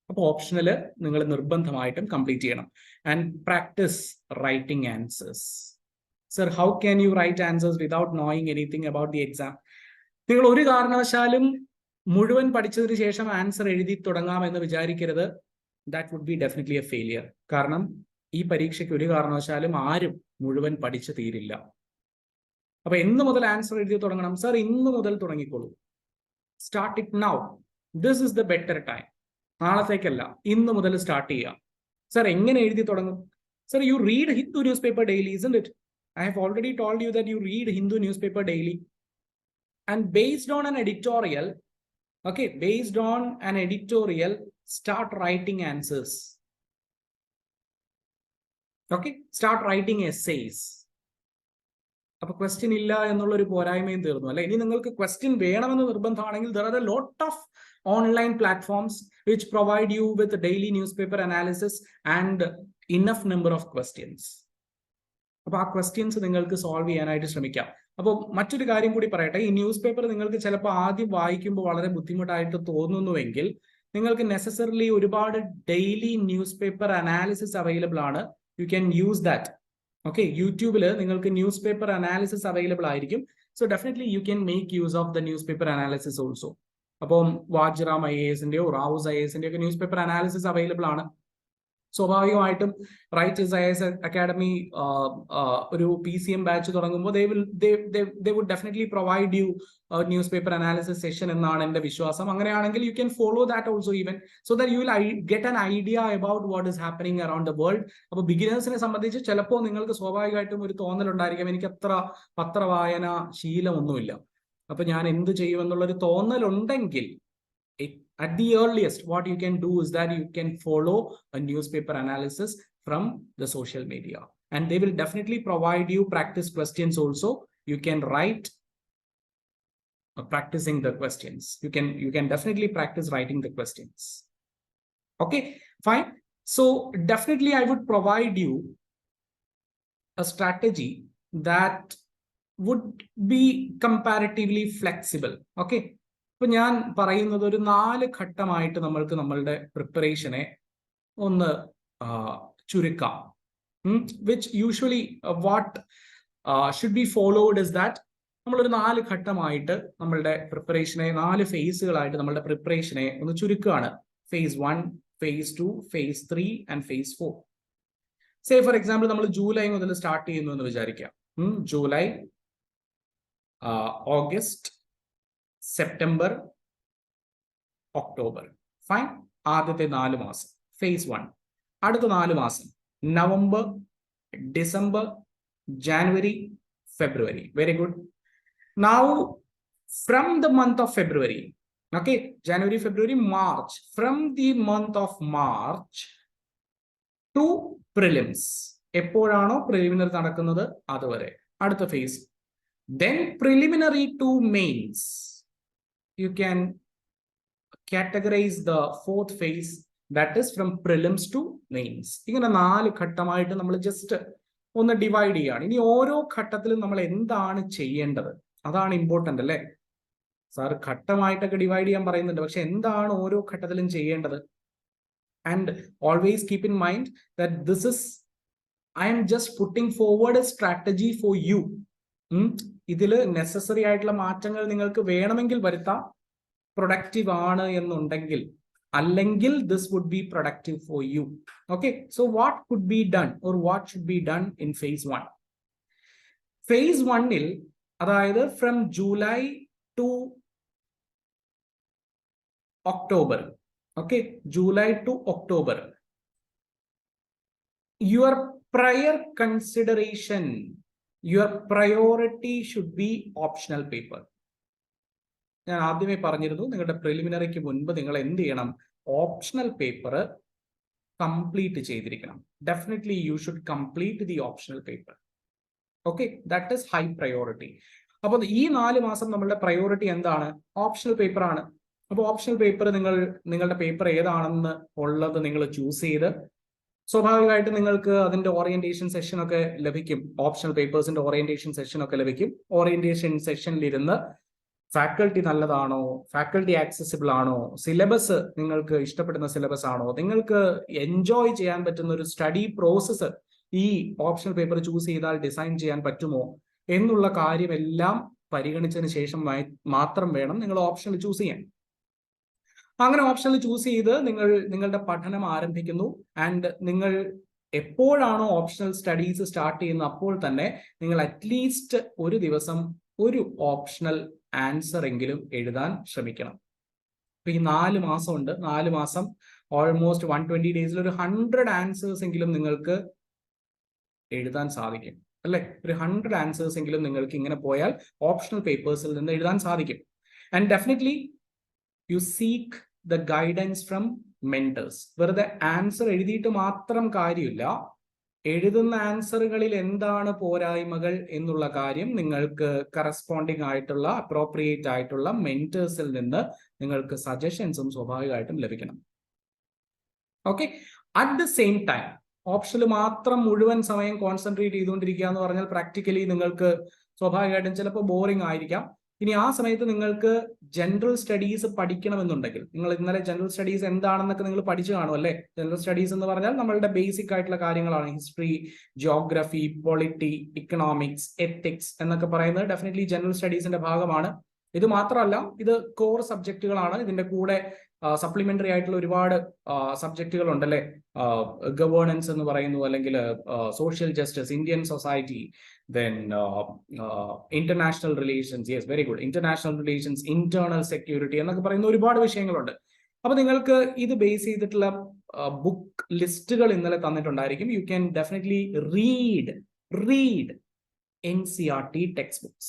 അപ്പോൾ ഓപ്ഷണൽ നിങ്ങൾ നിർബന്ധമായിട്ടും കംപ്ലീറ്റ് ചെയ്യണം. And practice writing answers. Sir, how can you write answers without knowing anything about the exam? നിങ്ങൾ ഒരു കാരണവശാലും മുഴുവൻ പഠിച്ചതിന് ശേഷം ആൻസർ എഴുതി തുടങ്ങാമെന്ന് വിചാരിക്കരുത്. That would be definitely a failure. കാരണം ഈ പരീക്ഷയ്ക്ക് ഒരു കാരണവശാലും ആരും മുഴുവൻ പഠിച്ചു തീരില്ല. അപ്പൊ എന്ന് മുതൽ ആൻസർ എഴുതി തുടങ്ങണം? സർ, ഇന്ന് മുതൽ തുടങ്ങിക്കോളൂ. Start it now. This is the better time. നാളത്തേക്കല്ല, ഇന്ന് മുതൽ സ്റ്റാർട്ട് ചെയ്യാം. സർ, എങ്ങനെ എഴുതി തുടങ്ങും? Sir, you read Hindu newspaper daily, isn't it? I have already told you that you read Hindu newspaper daily. And based on an editorial, start writing answers. Okay, start writing essays. അപ്പൊ question ഇല്ല എന്നുള്ളൊരു പോരായ്മയും തീർന്നു അല്ലെ? ഇനി നിങ്ങൾക്ക് question വേണമെന്ന് നിർബന്ധമാണെങ്കിൽ there are a lot of online platforms which provide you with daily newspaper analysis and enough number of questions. അപ്പൊ ആ ക്വസ്റ്റ്യൻസ് നിങ്ങൾക്ക് സോൾവ് ചെയ്യാനായിട്ട് ശ്രമിക്കാം. അപ്പോൾ മറ്റൊരു കാര്യം കൂടി പറയട്ടെ. ഈ ന്യൂസ് പേപ്പർ നിങ്ങൾക്ക് ചിലപ്പോൾ ആദ്യം വായിക്കുമ്പോൾ വളരെ ബുദ്ധിമുട്ടായിട്ട് തോന്നുന്നുവെങ്കിൽ നിങ്ങൾക്ക് നെസസറിലി ഒരുപാട് daily newspaper analysis available ആണ്. You can use that. Okay, യൂട്യൂബിൽ നിങ്ങൾക്ക് ന്യൂസ് പേപ്പർ അനാലിസിസ് അവൈലബിൾ ആയിരിക്കും. So definitely you can make use of the newspaper analysis also. അപ്പം വാജ്റാം IASന്റെയോ റാവുസ് IASന്റെയോ ഒക്കെ ന്യൂസ് പേപ്പർ അനാലിസിസ് അവൈലബിൾ ആണ്. സ്വാഭാവികമായിട്ടും rights IAS academy ഒരു PCM batch തുടങ്ങുമ്പോൾ they would definitely provide you a newspaper analysis session എന്നാണ് എൻ്റെ വിശ്വാസം. അങ്ങനെയാണെങ്കിൽ you can follow that also even so that you will get an idea about what is happening around the world. അപ്പോൾ ബിഗിനേഴ്സിനെ സംബന്ധിച്ച് ചിലപ്പോൾ നിങ്ങൾക്ക് സ്വാഭാവികമായിട്ടും ഒരു തോന്നലുണ്ടായിരിക്കും, എനിക്ക് അത്ര പത്രവായന ശീലമൊന്നുമില്ല, അപ്പൊ ഞാൻ എന്ത് ചെയ്യുമെന്നുള്ളൊരു തോന്നലുണ്ടെങ്കിൽ at the earliest what you can do is that you can follow a newspaper analysis from the social media and they will definitely provide you practice questions also. You can write practicing the questions. You can definitely practice writing the questions. Okay, fine. So definitely I would provide you a strategy that would be comparatively flexible. Okay, ഇപ്പൊ ഞാൻ പറയുന്നത് ഒരു 4 ഘട്ടമായിട്ട് നമ്മൾക്ക് നമ്മളുടെ പ്രിപ്പറേഷനെ ഒന്ന് ചുരുക്കാം. Which usually what should be followed is that നമ്മളൊരു 4 ഘട്ടമായിട്ട് നമ്മളുടെ പ്രിപ്പറേഷനെ 4 ഫേസുകളായിട്ട് നമ്മളുടെ പ്രിപ്പറേഷനെ ഒന്ന് ചുരുക്കുകയാണ്. phase 1, phase 2, phase 3 and phase 4. Say for example നമ്മൾ ജൂലൈ മുതൽ സ്റ്റാർട്ട് ചെയ്യുന്നു എന്ന് വിചാരിക്കാം. July, August, September, October. Fine, ആദ്യത്തെ 4 മാസം phase 1. അടുത്ത 4 മാസം November, December, January, February. Very good. Now from the month of February, okay, January, February, March, from the month of March to prelims, എപ്പോഴാണോ പ്രിലിമിനറി നടക്കുന്നത് അതുവരെ അടുത്ത face. Then preliminary to mains, you can categorize the fourth phase, that is from prelims to mains. ഇങ്ങനെ 4 ഘട്ടമായിട്ട് നമ്മൾ just ഒന്ന് divide ചെയ്യാണ്. ഇനി ഓരോ ഘട്ടത്തിലും നമ്മൾ എന്താണ് ചെയ്യേണ്ടത് അതാണ് ഇമ്പോർട്ടന്റ് അല്ലേ. സാർ ഘട്ടമായിട്ടൊക്കെ ഡിവൈഡ് ചെയ്യാൻ പറയുന്നുണ്ട്, പക്ഷെ എന്താണ് ഓരോ ഘട്ടത്തിലും ചെയ്യേണ്ടത്? And always keep in mind that this is, I am just putting forward a strategy for you. ഇതിൽ നെസസറി ആയിട്ടുള്ള മാറ്റങ്ങൾ നിങ്ങൾക്ക് വേണമെങ്കിൽ വരുത്താം, പ്രൊഡക്റ്റീവ് ആണ് എന്നുണ്ടെങ്കിൽ, അല്ലെങ്കിൽ this would be productive for you. Okay, so what could be done or what should be done in phase 1? Phase 1-ൽ, അതായത് from July to October, okay, July to October, your prior consideration, your priority should be optional paper. ഞാൻ ആദ്യമേ പറഞ്ഞിരുന്നു, നിങ്ങളുടെ പ്രിലിമിനറിക്ക് മുൻപ് നിങ്ങൾ എന്ത് ചെയ്യണം? ഓപ്ഷണൽ പേപ്പർ കംപ്ലീറ്റ് ചെയ്തിരിക്കണം. Definitely you should complete the optional paper. Okay, that is high priority. അപ്പോൾ ഈ 4 മാസം നമ്മളുടെ പ്രയോറിറ്റി എന്താണ്? ഓപ്ഷണൽ പേപ്പർ ആണ്. അപ്പോൾ ഓപ്ഷണൽ പേപ്പർ നിങ്ങളുടെ പേപ്പർ ഏതാണെന്ന് ഉള്ളത് നിങ്ങൾ ചൂസ് ചെയ്ത്, സ്വാഭാവികമായിട്ട് നിങ്ങൾക്ക് അതിന്റെ ഓറിയന്റേഷൻ സെഷൻ ഒക്കെ ലഭിക്കും. ഓപ്ഷണൽ പേപ്പേഴ്സിന്റെ ഓറിയന്റേഷൻ സെഷൻ ഒക്കെ ലഭിക്കും. ഓറിയന്റേഷൻ സെഷനിലിരുന്ന് ഫാക്കൽറ്റി നല്ലതാണോ, ഫാക്കൽറ്റി ആക്സസിബിൾ ആണോ, സിലബസ് നിങ്ങൾക്ക് ഇഷ്ടപ്പെടുന്ന സിലബസ് ആണോ, നിങ്ങൾക്ക് എൻജോയ് ചെയ്യാൻ പറ്റുന്ന ഒരു സ്റ്റഡി പ്രോസസ്സ് ഈ ഓപ്ഷണൽ പേപ്പർ ചൂസ് ചെയ്താൽ ഡിസൈൻ ചെയ്യാൻ പറ്റുമോ എന്നുള്ള കാര്യമെല്ലാം പരിഗണിച്ചതിന് ശേഷം മാത്രം വേണം നിങ്ങൾ ഓപ്ഷണൽ ചൂസ് ചെയ്യാൻ. അങ്ങനെ ഓപ്ഷണൽ ചൂസ് ചെയ്ത് നിങ്ങളുടെ പഠനം ആരംഭിക്കുന്നു. ആൻഡ് നിങ്ങൾ എപ്പോഴാണോ ഓപ്ഷണൽ സ്റ്റഡീസ് സ്റ്റാർട്ട് ചെയ്യുന്നത് അപ്പോൾ തന്നെ നിങ്ങൾ അറ്റ്ലീസ്റ്റ് ഒരു ദിവസം ഒരു ഓപ്ഷണൽ ആൻസർ എങ്കിലും എഴുതാൻ ശ്രമിക്കണം. ഇപ്പൊ ഈ 4 മാസം ഉണ്ട്. 4 മാസം ഓൾമോസ്റ്റ് 120 ഡേയ്സിൽ ഒരു 100 ആൻസേഴ്സ് എങ്കിലും നിങ്ങൾക്ക് എഴുതാൻ സാധിക്കും അല്ലെ. ഒരു 100 ആൻസേഴ്സ് എങ്കിലും നിങ്ങൾക്ക് ഇങ്ങനെ പോയാൽ ഓപ്ഷണൽ പേപ്പേഴ്സിൽ നിന്ന് എഴുതാൻ സാധിക്കും. And definitely U seek the guidance from mentors. വെറുതെ ആൻസർ എഴുതിയിട്ട് മാത്രം കാര്യമില്ല, എഴുതുന്ന ആൻസറുകളിൽ എന്താണ് പോരായ്മകൾ എന്നുള്ള കാര്യം നിങ്ങൾക്ക് കറസ്പോണ്ടിങ് ആയിട്ടുള്ള അപ്രോപ്രിയേറ്റ് ആയിട്ടുള്ള മെന്റേഴ്സിൽ നിന്ന് നിങ്ങൾക്ക് സജഷൻസും സ്വാഭാവികമായിട്ടും ലഭിക്കണം. Okay, at the same time ഓപ്ഷനിൽ മാത്രം മുഴുവൻ സമയം കോൺസെൻട്രേറ്റ് ചെയ്തുകൊണ്ടിരിക്കുക എന്ന് പറഞ്ഞാൽ പ്രാക്ടിക്കലി നിങ്ങൾക്ക് സ്വാഭാവികമായിട്ടും ചിലപ്പോൾ ബോറിംഗ് ആയിരിക്കാം. ഇനി ആ സമയത്ത് നിങ്ങൾക്ക് ജനറൽ സ്റ്റഡീസ് പഠിക്കണമെന്നുണ്ടെങ്കിൽ, നിങ്ങൾ ഇന്നലെ ജനറൽ സ്റ്റഡീസ് എന്താണെന്നൊക്കെ നിങ്ങൾ പഠിച്ചു കാണും അല്ലേ. ജനറൽ സ്റ്റഡീസ് എന്ന് പറഞ്ഞാൽ നമ്മളുടെ ബേസിക് ആയിട്ടുള്ള കാര്യങ്ങളാണ്. History, geography, polity, economics, ethics എന്നൊക്കെ പറയുന്നത് ഡെഫിനറ്റ്ലി ജനറൽ സ്റ്റഡീസിന്റെ ഭാഗമാണ്. ഇത് മാത്രമല്ല, ഇത് കോർ സബ്ജക്റ്റുകളാണ്. ഇതിന്റെ കൂടെ സപ്ലിമെന്ററി ആയിട്ടുള്ള ഒരുപാട് സബ്ജക്റ്റുകൾ ഉണ്ടല്ലേ. ഗവേണൻസ് എന്ന് പറയുന്നു, അല്ലെങ്കിൽ social justice, Indian society, then international relations, yes, very good, international relations, internal security എന്നൊക്കെ പറയുന്ന ഒരുപാട് വിഷയങ്ങളുണ്ട്. അപ്പൊ നിങ്ങൾക്ക് ഇത് ബേസ് ചെയ്തിട്ടുള്ള ബുക്ക് ലിസ്റ്റുകൾ ഇന്നലെ തന്നിട്ടുണ്ടായിരിക്കും. You can definitely read NCERT textbooks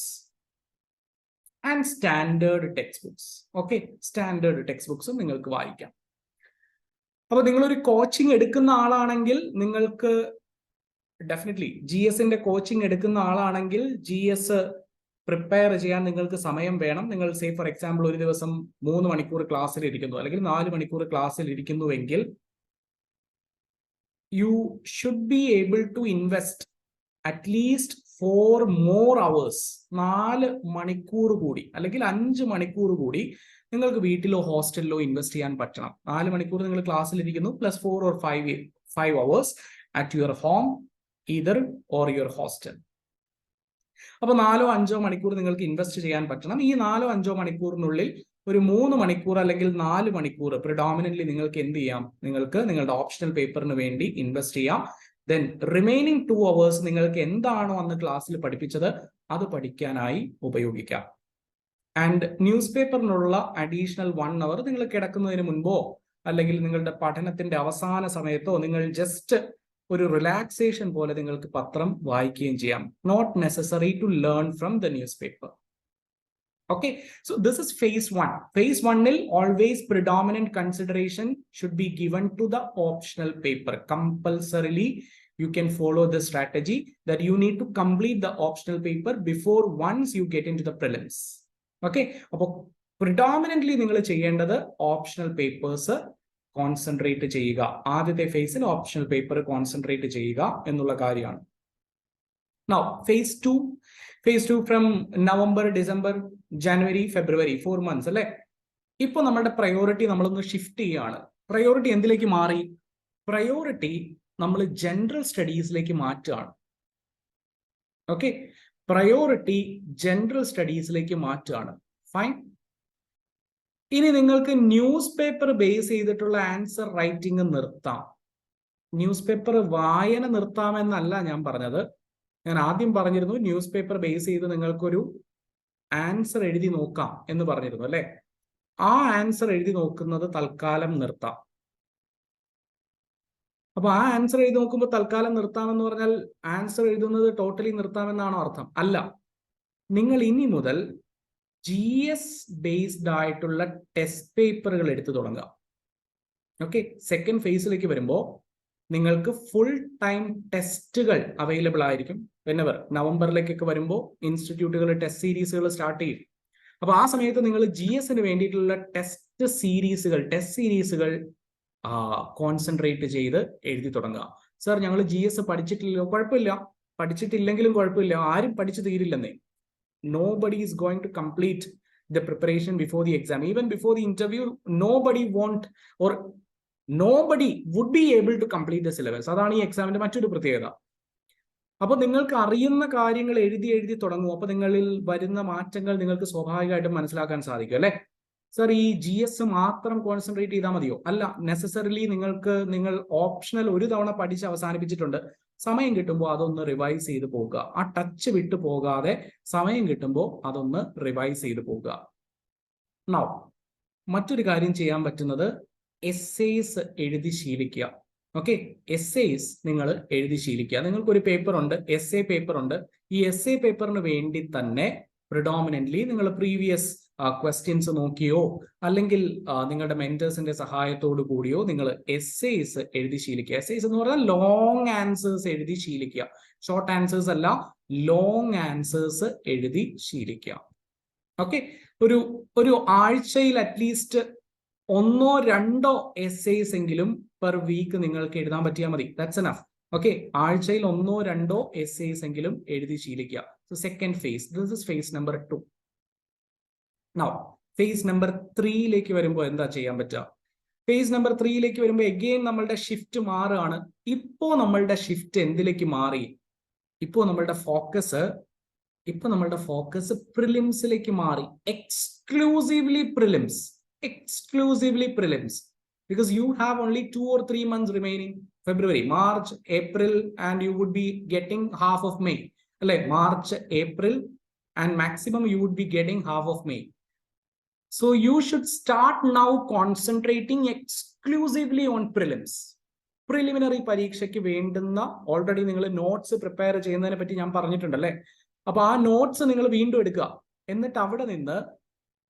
and standard textbooks. Okay, standard text ബുക്സും നിങ്ങൾക്ക് വായിക്കാം. അപ്പൊ നിങ്ങളൊരു കോച്ചിങ് എടുക്കുന്ന ആളാണെങ്കിൽ നിങ്ങൾക്ക് ഡെഫിനറ്റ്ലി GSന്റെ കോച്ചിങ് എടുക്കുന്ന ആളാണെങ്കിൽ GS പ്രിപ്പയർ ചെയ്യാൻ നിങ്ങൾക്ക് സമയം വേണം. നിങ്ങൾ സേ ഫോർ എക്സാമ്പിൾ ഒരു ദിവസം 3 മണിക്കൂർ ക്ലാസ്സിൽ ഇരിക്കുന്നു, അല്ലെങ്കിൽ 4 മണിക്കൂർ ക്ലാസ്സിൽ ഇരിക്കുന്നുവെങ്കിൽ you should be able to invest at least 4 more hours, 4 മണിക്കൂർ കൂടി അല്ലെങ്കിൽ 5 മണിക്കൂർ കൂടി നിങ്ങൾക്ക് വീട്ടിലോ ഹോസ്റ്റലിലോ ഇൻവെസ്റ്റ് ചെയ്യാൻ പറ്റണം. 4 മണിക്കൂർ നിങ്ങൾ ക്ലാസ്സിൽ ഇരിക്കുന്നു plus 4 or 5 hours at your home, either or your hostel. അപ്പൊ 4-5 മണിക്കൂർ നിങ്ങൾക്ക് ഇൻവെസ്റ്റ് ചെയ്യാൻ പറ്റണം. ഈ 4-5 മണിക്കൂറിനുള്ളിൽ ഒരു 3 മണിക്കൂർ അല്ലെങ്കിൽ 4 മണിക്കൂർ പ്രിഡോമിനന്റ്ലി നിങ്ങൾക്ക് എന്ത് ചെയ്യാം? നിങ്ങൾക്ക് നിങ്ങളുടെ ഓപ്ഷണൽ പേപ്പറിന് വേണ്ടി ഇൻവെസ്റ്റ് ചെയ്യാം. ദെൻ റിമൈനിങ് 2 hours നിങ്ങൾക്ക് എന്താണോ അന്ന് ക്ലാസ്സിൽ പഠിപ്പിച്ചത് അത് പഠിക്കാനായി ഉപയോഗിക്കാം. ആൻഡ് ന്യൂസ് പേപ്പറിനുള്ള അഡീഷണൽ 1 hour നിങ്ങൾ കിടക്കുന്നതിന് മുൻപോ അല്ലെങ്കിൽ നിങ്ങളുടെ പഠനത്തിന്റെ അവസാന സമയത്തോ നിങ്ങൾ ജസ്റ്റ് ഒരു റിലാക്സേഷൻ പോലെ നിങ്ങൾക്ക് പത്രം വായിക്കുകയും ചെയ്യാം. Not necessary to learn from the newspaper. Okay, so this is phase 1. Phase 1 always predominant consideration should be given to the optional paper. Compulsorily, you can follow the strategy that you need to complete the optional paper before once you get into the prelims. Okay, അപ്പോൾ predominantly നിങ്ങൾ ചെയ്യേണ്ടത് optional papers concentrate ചെയ്യുക. ആദ്യത്തെ ഫേസിൽ optional paper concentrate ചെയ്യുക എന്നുള്ള കാര്യമാണ്. Now, phase 2 from November, December, January, February, 4 months അല്ലെ. ഇപ്പൊ നമ്മുടെ പ്രയോറിറ്റി നമ്മളൊന്ന് ഷിഫ്റ്റ് ചെയ്യാണ്. പ്രയോറിറ്റി എന്തിലേക്ക് മാറി? പ്രയോറിറ്റി നമ്മൾ ജനറൽ സ്റ്റഡീസിലേക്ക് മാറ്റുകയാണ്. ഓക്കെ, പ്രയോറിറ്റി ജനറൽ സ്റ്റഡീസിലേക്ക് മാറ്റുകയാണ്. ഫൈൻ. ഇനി നിങ്ങൾക്ക് ന്യൂസ് പേപ്പർ ബേസ് ചെയ്തിട്ടുള്ള ആൻസർ റൈറ്റിംഗ് നിർത്താം. ന്യൂസ് പേപ്പർ വായന നിർത്താമെന്നല്ല ഞാൻ പറഞ്ഞത്. ഞാൻ ആദ്യം പറഞ്ഞിരുന്നു ന്യൂസ് പേപ്പർ ബേസ് ചെയ്ത് നിങ്ങൾക്കൊരു ആൻസർ എഴുതി നോക്കാം എന്ന് പറഞ്ഞിരുന്നു അല്ലെ. ആ ആൻസർ എഴുതി നോക്കുന്നത് തൽക്കാലം നിർത്താം. അപ്പൊ ആ ആൻസർ എഴുതി നോക്കുമ്പോൾ തൽക്കാലം നിർത്താമെന്ന് പറഞ്ഞാൽ ആൻസർ എഴുതുന്നത് ടോട്ടലി നിർത്താമെന്നാണോ അർത്ഥം? അല്ല. നിങ്ങൾ ഇനി മുതൽ GS ബേസ്ഡ് ആയിട്ടുള്ള ടെസ്റ്റ് പേപ്പറുകൾ എടുത്തു തുടങ്ങുക. ഓക്കെ, സെക്കൻഡ് ഫേസിലേക്ക് വരുമ്പോൾ നിങ്ങൾക്ക് ഫുൾ ടൈം ടെസ്റ്റുകൾ അവൈലബിൾ ആയിരിക്കും. വെനെവർ നവംബറിലേക്കൊക്കെ വരുമ്പോൾ ഇൻസ്റ്റിറ്റ്യൂട്ടുകൾ ടെസ്റ്റ് സീരീസുകൾ സ്റ്റാർട്ട് ചെയ്യും. അപ്പൊ ആ സമയത്ത് നിങ്ങൾ GSന് വേണ്ടിയിട്ടുള്ള ടെസ്റ്റ് സീരീസുകൾ കോൺസെൻട്രേറ്റ് ചെയ്ത് എഴുതി തുടങ്ങുക. സർ, ഞങ്ങൾ GS പഠിച്ചിട്ടില്ലല്ലോ. കുഴപ്പമില്ല, പഠിച്ചിട്ടില്ലെങ്കിലും കുഴപ്പമില്ല. ആരും പഠിച്ചു തീരില്ലെന്നേ. Nobody is going to complete the preparation before the exam. Even before the interview, nobody would be able to complete the syllabus. അതാണ് ഈ എക്സാമിന്റെ മറ്റൊരു പ്രത്യേകത. അപ്പൊ നിങ്ങൾക്ക് അറിയുന്ന കാര്യങ്ങൾ എഴുതി തുടങ്ങും. അപ്പൊ നിങ്ങളിൽ വരുന്ന മാറ്റങ്ങൾ നിങ്ങൾക്ക് സ്വാഭാവികമായിട്ടും മനസ്സിലാക്കാൻ സാധിക്കും അല്ലെ. സർ, ഈ GS മാത്രം കോൺസെൻട്രേറ്റ് ചെയ്താൽ മതിയോ? അല്ല, നെസസറിലി നിങ്ങൾ ഓപ്ഷണൽ ഒരു തവണ പഠിച്ച് അവസാനിപ്പിച്ചിട്ടുണ്ട്. സമയം കിട്ടുമ്പോൾ അതൊന്ന് റിവൈസ് ചെയ്ത് പോകുക. ആ ടച്ച് വിട്ടു പോകാതെ സമയം കിട്ടുമ്പോൾ അതൊന്ന് റിവൈസ് ചെയ്ത് പോകുക. നൗ, മറ്റൊരു കാര്യം ചെയ്യാൻ പറ്റുന്നത് എസ്സേസ് എഴുതി ശീലിക്കുക. ഓക്കെ, എസ്സേസ് നിങ്ങൾ എഴുതി ശീലിക്കുക. നിങ്ങൾക്കൊരു പേപ്പർ ഉണ്ട്, എസ്സേ പേപ്പർ ഉണ്ട്. ഈ എസ്സേ പേപ്പറിന് വേണ്ടി തന്നെ പ്രിഡോമിനന്റ്ലി നിങ്ങൾ പ്രീവിയസ് ക്വസ്റ്റ്യൻസ് നോക്കിയോ അല്ലെങ്കിൽ നിങ്ങളുടെ മെന്റേഴ്സിന്റെ സഹായത്തോടു കൂടിയോ നിങ്ങൾ എസ്സേസ് എഴുതി ശീലിക്കുക. എസ്സേസ് എന്ന് പറഞ്ഞാൽ ലോങ് ആൻസേഴ്സ് എഴുതി ശീലിക്കുക. ഷോർട്ട് ആൻസേഴ്സ് അല്ല, ലോങ് ആൻസേഴ്സ് എഴുതി ശീലിക്കുക. ഓക്കെ, ഒരു ആഴ്ചയിൽ അറ്റ്ലീസ്റ്റ് 1-2 എസ്സേസ് എങ്കിലും പെർ വീക്ക് നിങ്ങൾക്ക് എഴുതാൻ പറ്റിയാൽ മതി. That's enough. ഓക്കെ, ആഴ്ചയിൽ 1-2 എസ്സേസ് എങ്കിലും എഴുതി ശീലിക്കുക. So second phase, this is phase number 2. Now, phase number 3ലേക്ക് വരുമ്പോൾ എന്താ ചെയ്യാൻ പറ്റുക? ഫേസ് നമ്പർ 3ലേക്ക് വരുമ്പോൾ എഗെയിൻ നമ്മളുടെ ഷിഫ്റ്റ് മാറുകയാണ്. ഇപ്പോ നമ്മളുടെ ഷിഫ്റ്റ് എന്തിലേക്ക് മാറി? ഇപ്പോ നമ്മളുടെ ഫോക്കസ് പ്രിലിംസിലേക്ക് മാറി. Exclusively prelims, because you have only 2 or 3 months remaining. February, March, April, and you would be getting half of May. March, April, and maximum you would be getting half of May. So you should start now concentrating exclusively on prelims. Preliminary പരീക്ഷയ്ക്ക് വേണ്ടുന്ന already നിങ്ങൾ notes prepare ചെയ്യുന്നതിനെ പറ്റി ഞാൻ പറഞ്ഞിട്ടുണ്ടല്ലേ. അപ്പൊ ആ notes നിങ്ങൾ വീണ്ടും എടുക്കുക. എന്നിട്ട് അവിടെ നിന്ന്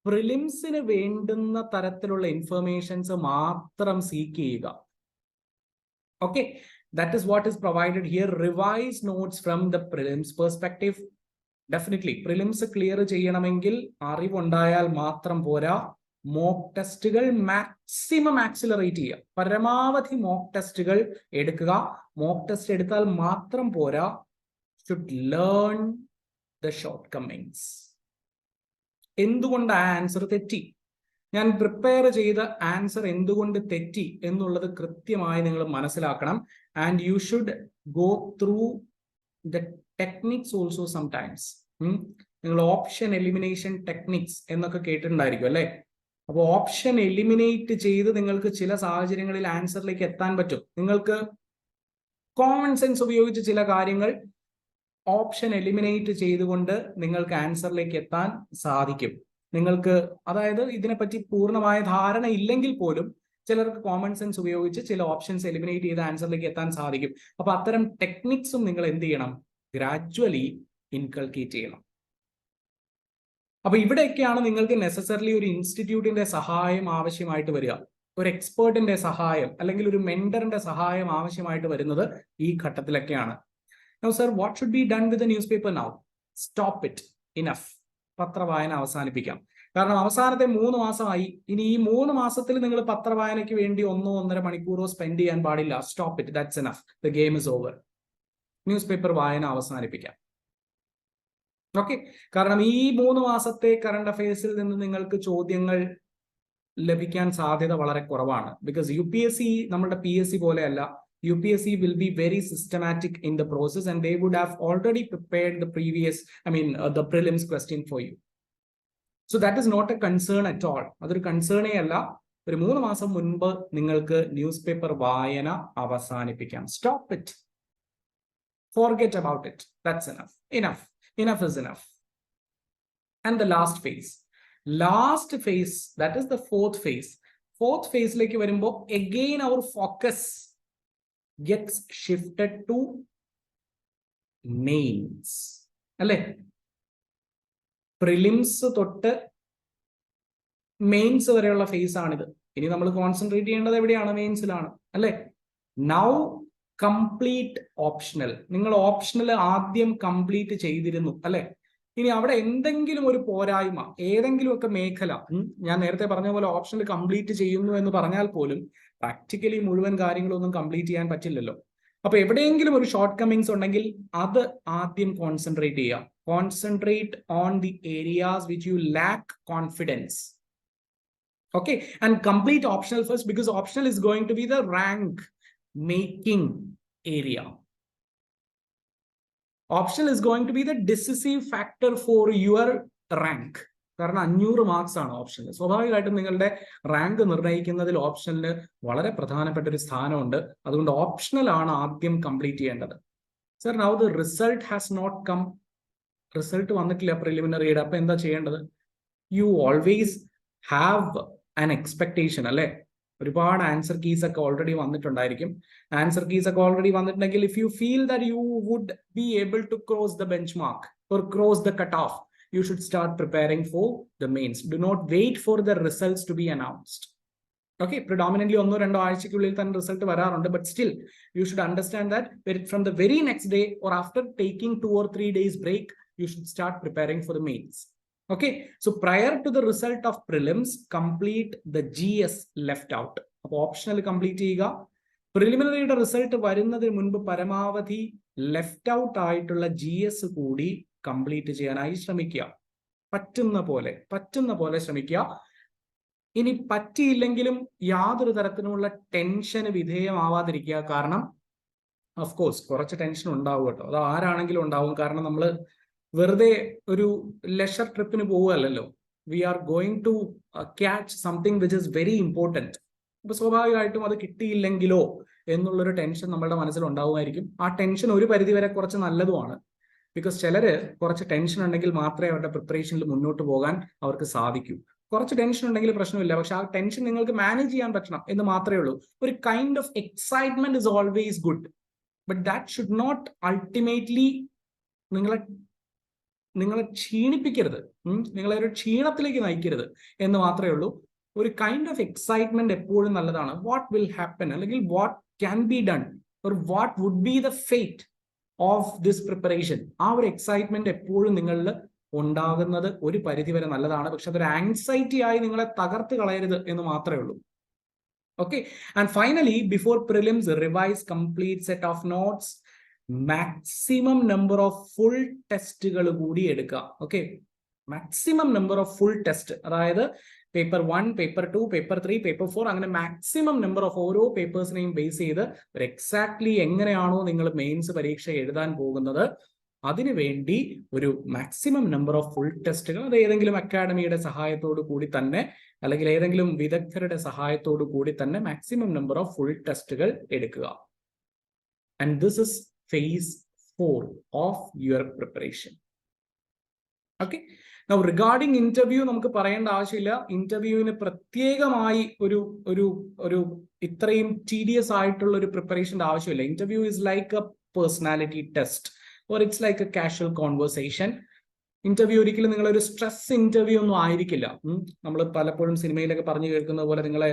പ്രിലിംസിന് വേണ്ടുന്ന തരത്തിലുള്ള ഇൻഫർമേഷൻസ് മാത്രം സീക്ക് ചെയ്യുക. Okay, that is what is provided here. Revise notes from the prelims perspective. Definitely prelims clear ചെയ്യണമെങ്കിൽ അറിവുണ്ടായാൽ മാത്രം പോരാ. മോക്ക് ടെസ്റ്റുകൾ മാക്സിമം ആക്സിലറേറ്റ് ചെയ്യുക. പരമാവധി മോക്ക് ടെസ്റ്റുകൾ എടുക്കുക. മോക്ക് ടെസ്റ്റ് എടുത്താൽ മാത്രം പോരാ. Should learn the short Cummings. എന്തുകൊണ്ട് ആ ആൻസർ തെറ്റി, ഞാൻ പ്രിപ്പയർ ചെയ്ത ആൻസർ എന്തുകൊണ്ട് തെറ്റി എന്നുള്ളത് കൃത്യമായി നിങ്ങൾ മനസ്സിലാക്കണം. And you should go through the techniques also sometimes. നിങ്ങൾ ഓപ്ഷൻ എലിമിനേഷൻ ടെക്നിക്സ് എന്നൊക്കെ കേട്ടിട്ടുണ്ടായിരിക്കും അല്ലെ. അപ്പോൾ ഓപ്ഷൻ എലിമിനേറ്റ് ചെയ്ത് നിങ്ങൾക്ക് ചില സാഹചര്യങ്ങളിൽ ആൻസറിലേക്ക് എത്താൻ പറ്റും. നിങ്ങൾക്ക് കോമൺ സെൻസ് ഉപയോഗിച്ച് ചില കാര്യങ്ങൾ ഓപ്ഷൻ എലിമിനേറ്റ് ചെയ്തുകൊണ്ട് നിങ്ങൾക്ക് ആൻസറിലേക്ക് എത്താൻ സാധിക്കും. നിങ്ങൾക്ക് അതായത് ഇതിനെപ്പറ്റി പൂർണ്ണമായ ധാരണ ഇല്ലെങ്കിൽ പോലും ചിലർക്ക് കോമൺ സെൻസ് ഉപയോഗിച്ച് ചില ഓപ്ഷൻസ് എലിമിനേറ്റ് ചെയ്ത് ആൻസറിലേക്ക് എത്താൻ സാധിക്കും. അപ്പൊ അത്തരം ടെക്നിക്സും നിങ്ങൾ എന്ത് ചെയ്യണം? ഗ്രാജ്വലി ഇൻകൾക്കേറ്റ് ചെയ്യണം. അപ്പൊ ഇവിടെയൊക്കെയാണ് നിങ്ങൾക്ക് നെസസറിലി ഒരു ഇൻസ്റ്റിറ്റ്യൂട്ടിന്റെ സഹായം ആവശ്യമായിട്ട് വരിക, ഒരു എക്സ്പേർട്ടിന്റെ സഹായം അല്ലെങ്കിൽ ഒരു മെന്ററിന്റെ സഹായം ആവശ്യമായിട്ട് വരുന്നത് ഈ ഘട്ടത്തിലൊക്കെയാണ്. Now sir, what should be done with the newspaper now? Stop it. Enough. പത്രവായന അവസാനിപ്പിക്കാം. കാരണം അവസാനത്തെ 3 മാസമായി. ഇനി ഈ 3 മാസത്തിൽ നിങ്ങൾ പത്രവായനയ്ക്ക് വേണ്ടി 1-1.5 മണിക്കൂറോ സ്പെൻഡ് ചെയ്യാൻ പാടില്ല. Stop it. That's enough. The game is over. News paper വായന അവസാനിപ്പിക്കാം. ഓക്കെ, കാരണം ഈ 3 മാസത്തെ കറണ്ട് അഫയേഴ്സിൽ നിന്ന് നിങ്ങൾക്ക് ചോദ്യങ്ങൾ ലഭിക്കാൻ സാധ്യത വളരെ കുറവാണ്. ബിക്കോസ് UPSC നമ്മുടെ PSC പോലെയല്ല. UPSC will be very systematic in the process and they would have already prepared the the prelims question for you. So that is not a concern at all. അതൊരു കൺസേണേ അല്ല. ഒരു 3 മാസം മുൻപ് നിങ്ങൾക്ക് news paper വായന അവസാനിപ്പിക്കാം. Stop it. Forget about it. That's enough. Enough is enough. And the last phase, that is the fourth phase. Fourth phase like varumbo again our focus gets shifted to mains. Alle prelims തൊട്ട് mains വരെയുള്ള face ആണിത്. ഇനി നമ്മൾ concentrate ചെയ്യേണ്ടത് എവിടെയാണ്? മെയിൻസിലാണ് അല്ലെ. Now complete optional. നിങ്ങൾ optional ആദ്യം കംപ്ലീറ്റ് ചെയ്തിരുന്നു അല്ലെ. ഇനി അവിടെ എന്തെങ്കിലും ഒരു പോരായ്മ, ഏതെങ്കിലുമൊക്കെ മേഖല, ഞാൻ നേരത്തെ പറഞ്ഞ പോലെ ഓപ്ഷണൽ കംപ്ലീറ്റ് ചെയ്യുന്നു എന്ന് പറഞ്ഞാൽ പോലും പ്രാക്ടിക്കലി മുഴുവൻ കാര്യങ്ങളൊന്നും കംപ്ലീറ്റ് ചെയ്യാൻ പറ്റില്ലല്ലോ. അപ്പൊ എവിടെയെങ്കിലും ഒരു ഷോർട്ട് കമ്മിങ്സ് ഉണ്ടെങ്കിൽ അത് ആദ്യം കോൺസെൻട്രേറ്റ് ചെയ്യുക. Concentrate on the areas which you lack confidence. Okay, and complete optional first because optional is going to be the rank making area. Optional is going to be the decisive factor for your rank. കാരണം 500 marks ആണ് ഓപ്ഷനിൽ. സ്വാഭാവികമായിട്ടും നിങ്ങളുടെ rank നിർണ്ണയിക്കുന്നതിൽ ഓപ്ഷനിൽ വളരെ പ്രധാനപ്പെട്ട ഒരു സ്ഥാനമുണ്ട്. അതുകൊണ്ട് ഓപ്ഷണൽ ആണ് ആദ്യം കംപ്ലീറ്റ് ചെയ്യേണ്ടത്. Sir, now the result has not come. Result വന്നിട്ടില്ല പ്രിലിമിനറിയുടെ. അപ്പൊ എന്താ ചെയ്യേണ്ടത്? You always have an expectation അല്ലെ. ഒരുപാട് ആൻസർ കീസ് ഒക്കെ ഓൾറെഡി വന്നിട്ടുണ്ടായിരിക്കും. ആൻസർ കീസ് ഒക്കെ ഓൾറെഡി വന്നിട്ടുണ്ടെങ്കിൽ if you feel that you would be able to cross the benchmark or cross the cut off, you should start preparing for the mains. Do not wait for the results to be announced. Okay, predominantly 1-2 ആഴ്ചയ്ക്കുള്ളിൽ തന്നെ result വരാറുണ്ട്. But still, you should understand that from the very next day or after taking 2 or 3 days break, you should start preparing for the mains. Okay, so prior to the result of prelims, complete the GS left out. അപ്പോൾ optional complete ചെയ്യുക. പ്രിലിമിനറിയുടെ result വരുന്നതിന് മുൻപ് പരമാവധി left out ആയിട്ടുള്ള GS കൂടി complete ചെയ്യാനായി ശ്രമിക്കുക. പറ്റുന്ന പോലെ ശ്രമിക്കുക. ഇനി പറ്റിയില്ലെങ്കിലും യാതൊരു തരത്തിലുള്ള ടെൻഷന് വിധേയമാവാതിരിക്കുക. കാരണം ഓഫ് കോഴ്സ് കുറച്ച് ടെൻഷൻ ഉണ്ടാവും കേട്ടോ. അത് ആരാണെങ്കിലും ഉണ്ടാവും. കാരണം നമ്മൾ വെറുതെ ഒരു ലെഷർ ട്രിപ്പിന് പോവുകയല്ലല്ലോ. We are going to catch something which is very important. അപ്പൊ സ്വാഭാവികമായിട്ടും അത് കിട്ടിയില്ലെങ്കിലോ എന്നുള്ളൊരു ടെൻഷൻ നമ്മളുടെ മനസ്സിൽ ഉണ്ടാവുമായിരിക്കും. ആ ടെൻഷൻ ഒരു പരിധിവരെ കുറച്ച് നല്ലതുമാണ്. ബിക്കോസ് ചിലര് കുറച്ച് ടെൻഷൻ ഉണ്ടെങ്കിൽ മാത്രമേ അവരുടെ പ്രിപ്പറേഷനിൽ മുന്നോട്ട് പോകാൻ അവർക്ക് സാധിക്കൂ. കുറച്ച് ടെൻഷൻ ഉണ്ടെങ്കിൽ പ്രശ്നമില്ല, പക്ഷെ ആ ടെൻഷൻ നിങ്ങൾക്ക് മാനേജ് ചെയ്യാൻ പറ്റണം എന്ന് മാത്രമേ ഉള്ളൂ. ഒരു kind of excitement is always good, but that should not ultimately നിങ്ങളെ ക്ഷീണിപ്പിക്കരുത്, നിങ്ങളെ ഒരു ക്ഷീണത്തിലേക്ക് നയിക്കരുത് എന്ന് മാത്രമേ ഉള്ളൂ. ഒരു കൈൻഡ് ഓഫ് എക്സൈറ്റ്മെന്റ് എപ്പോഴും നല്ലതാണ്. വാട്ട് വിൽ ഹാപ്പൻ അല്ലെങ്കിൽ what can be done or what would be the fate of this preparation, ആ ഒരു എക്സൈറ്റ്മെന്റ് എപ്പോഴും നിങ്ങളിൽ ഉണ്ടാകുന്നത് ഒരു പരിധിവരെ നല്ലതാണ്. പക്ഷെ അതൊരു ആങ്സൈറ്റി ആയി നിങ്ങളെ തകർത്ത് കളയരുത് എന്ന് മാത്രമേ ഉള്ളൂ. Okay, and finally before prelims revise complete set of notes. Maximum number of full ടെസ്റ്റുകൾ കൂടി എടുക്കുക. Okay, maximum number of full test, അതായത് പേപ്പർ 1, പേപ്പർ 2, പേപ്പർ 3, പേപ്പർ 4 അങ്ങനെ മാക്സിമം നമ്പർ ഓഫ് ഓരോ പേപ്പേഴ്സിനെയും ബേസ് ചെയ്ത് ഒരു എക്സാക്ട്ലി എങ്ങനെയാണോ നിങ്ങൾ മെയിൻസ് പരീക്ഷ എഴുതാൻ പോകുന്നത് അതിനുവേണ്ടി ഒരു മാക്സിമം നമ്പർ ഓഫ് ഫുൾ ടെസ്റ്റുകൾ, അത് ഏതെങ്കിലും അക്കാഡമിയുടെ സഹായത്തോടു കൂടി തന്നെ അല്ലെങ്കിൽ ഏതെങ്കിലും വിദഗ്ധരുടെ സഹായത്തോടു കൂടി തന്നെ മാക്സിമം നമ്പർ ഓഫ് ഫുൾ ടെസ്റ്റുകൾ എടുക്കുക. And this is phase 4 of your preparation. Okay, Now, regarding interview നമുക്ക് പറയേണ്ട ആവശ്യമില്ല. ഇന്റർവ്യൂവിന് പ്രത്യേകമായി ഒരു ഇത്രയും tedious ആയിട്ടുള്ള ഒരു പ്രിപ്പറേഷന്റെ ആവശ്യമില്ല. Interview is like A personality test or it's like A casual conversation. Interview ഒരിക്കലും നിങ്ങളൊരു സ്ട്രെസ് ഇന്റർവ്യൂ ഒന്നും ആയിരിക്കില്ല. നമ്മൾ പലപ്പോഴും സിനിമയിലൊക്കെ പറഞ്ഞു കേൾക്കുന്നത് പോലെ നിങ്ങളെ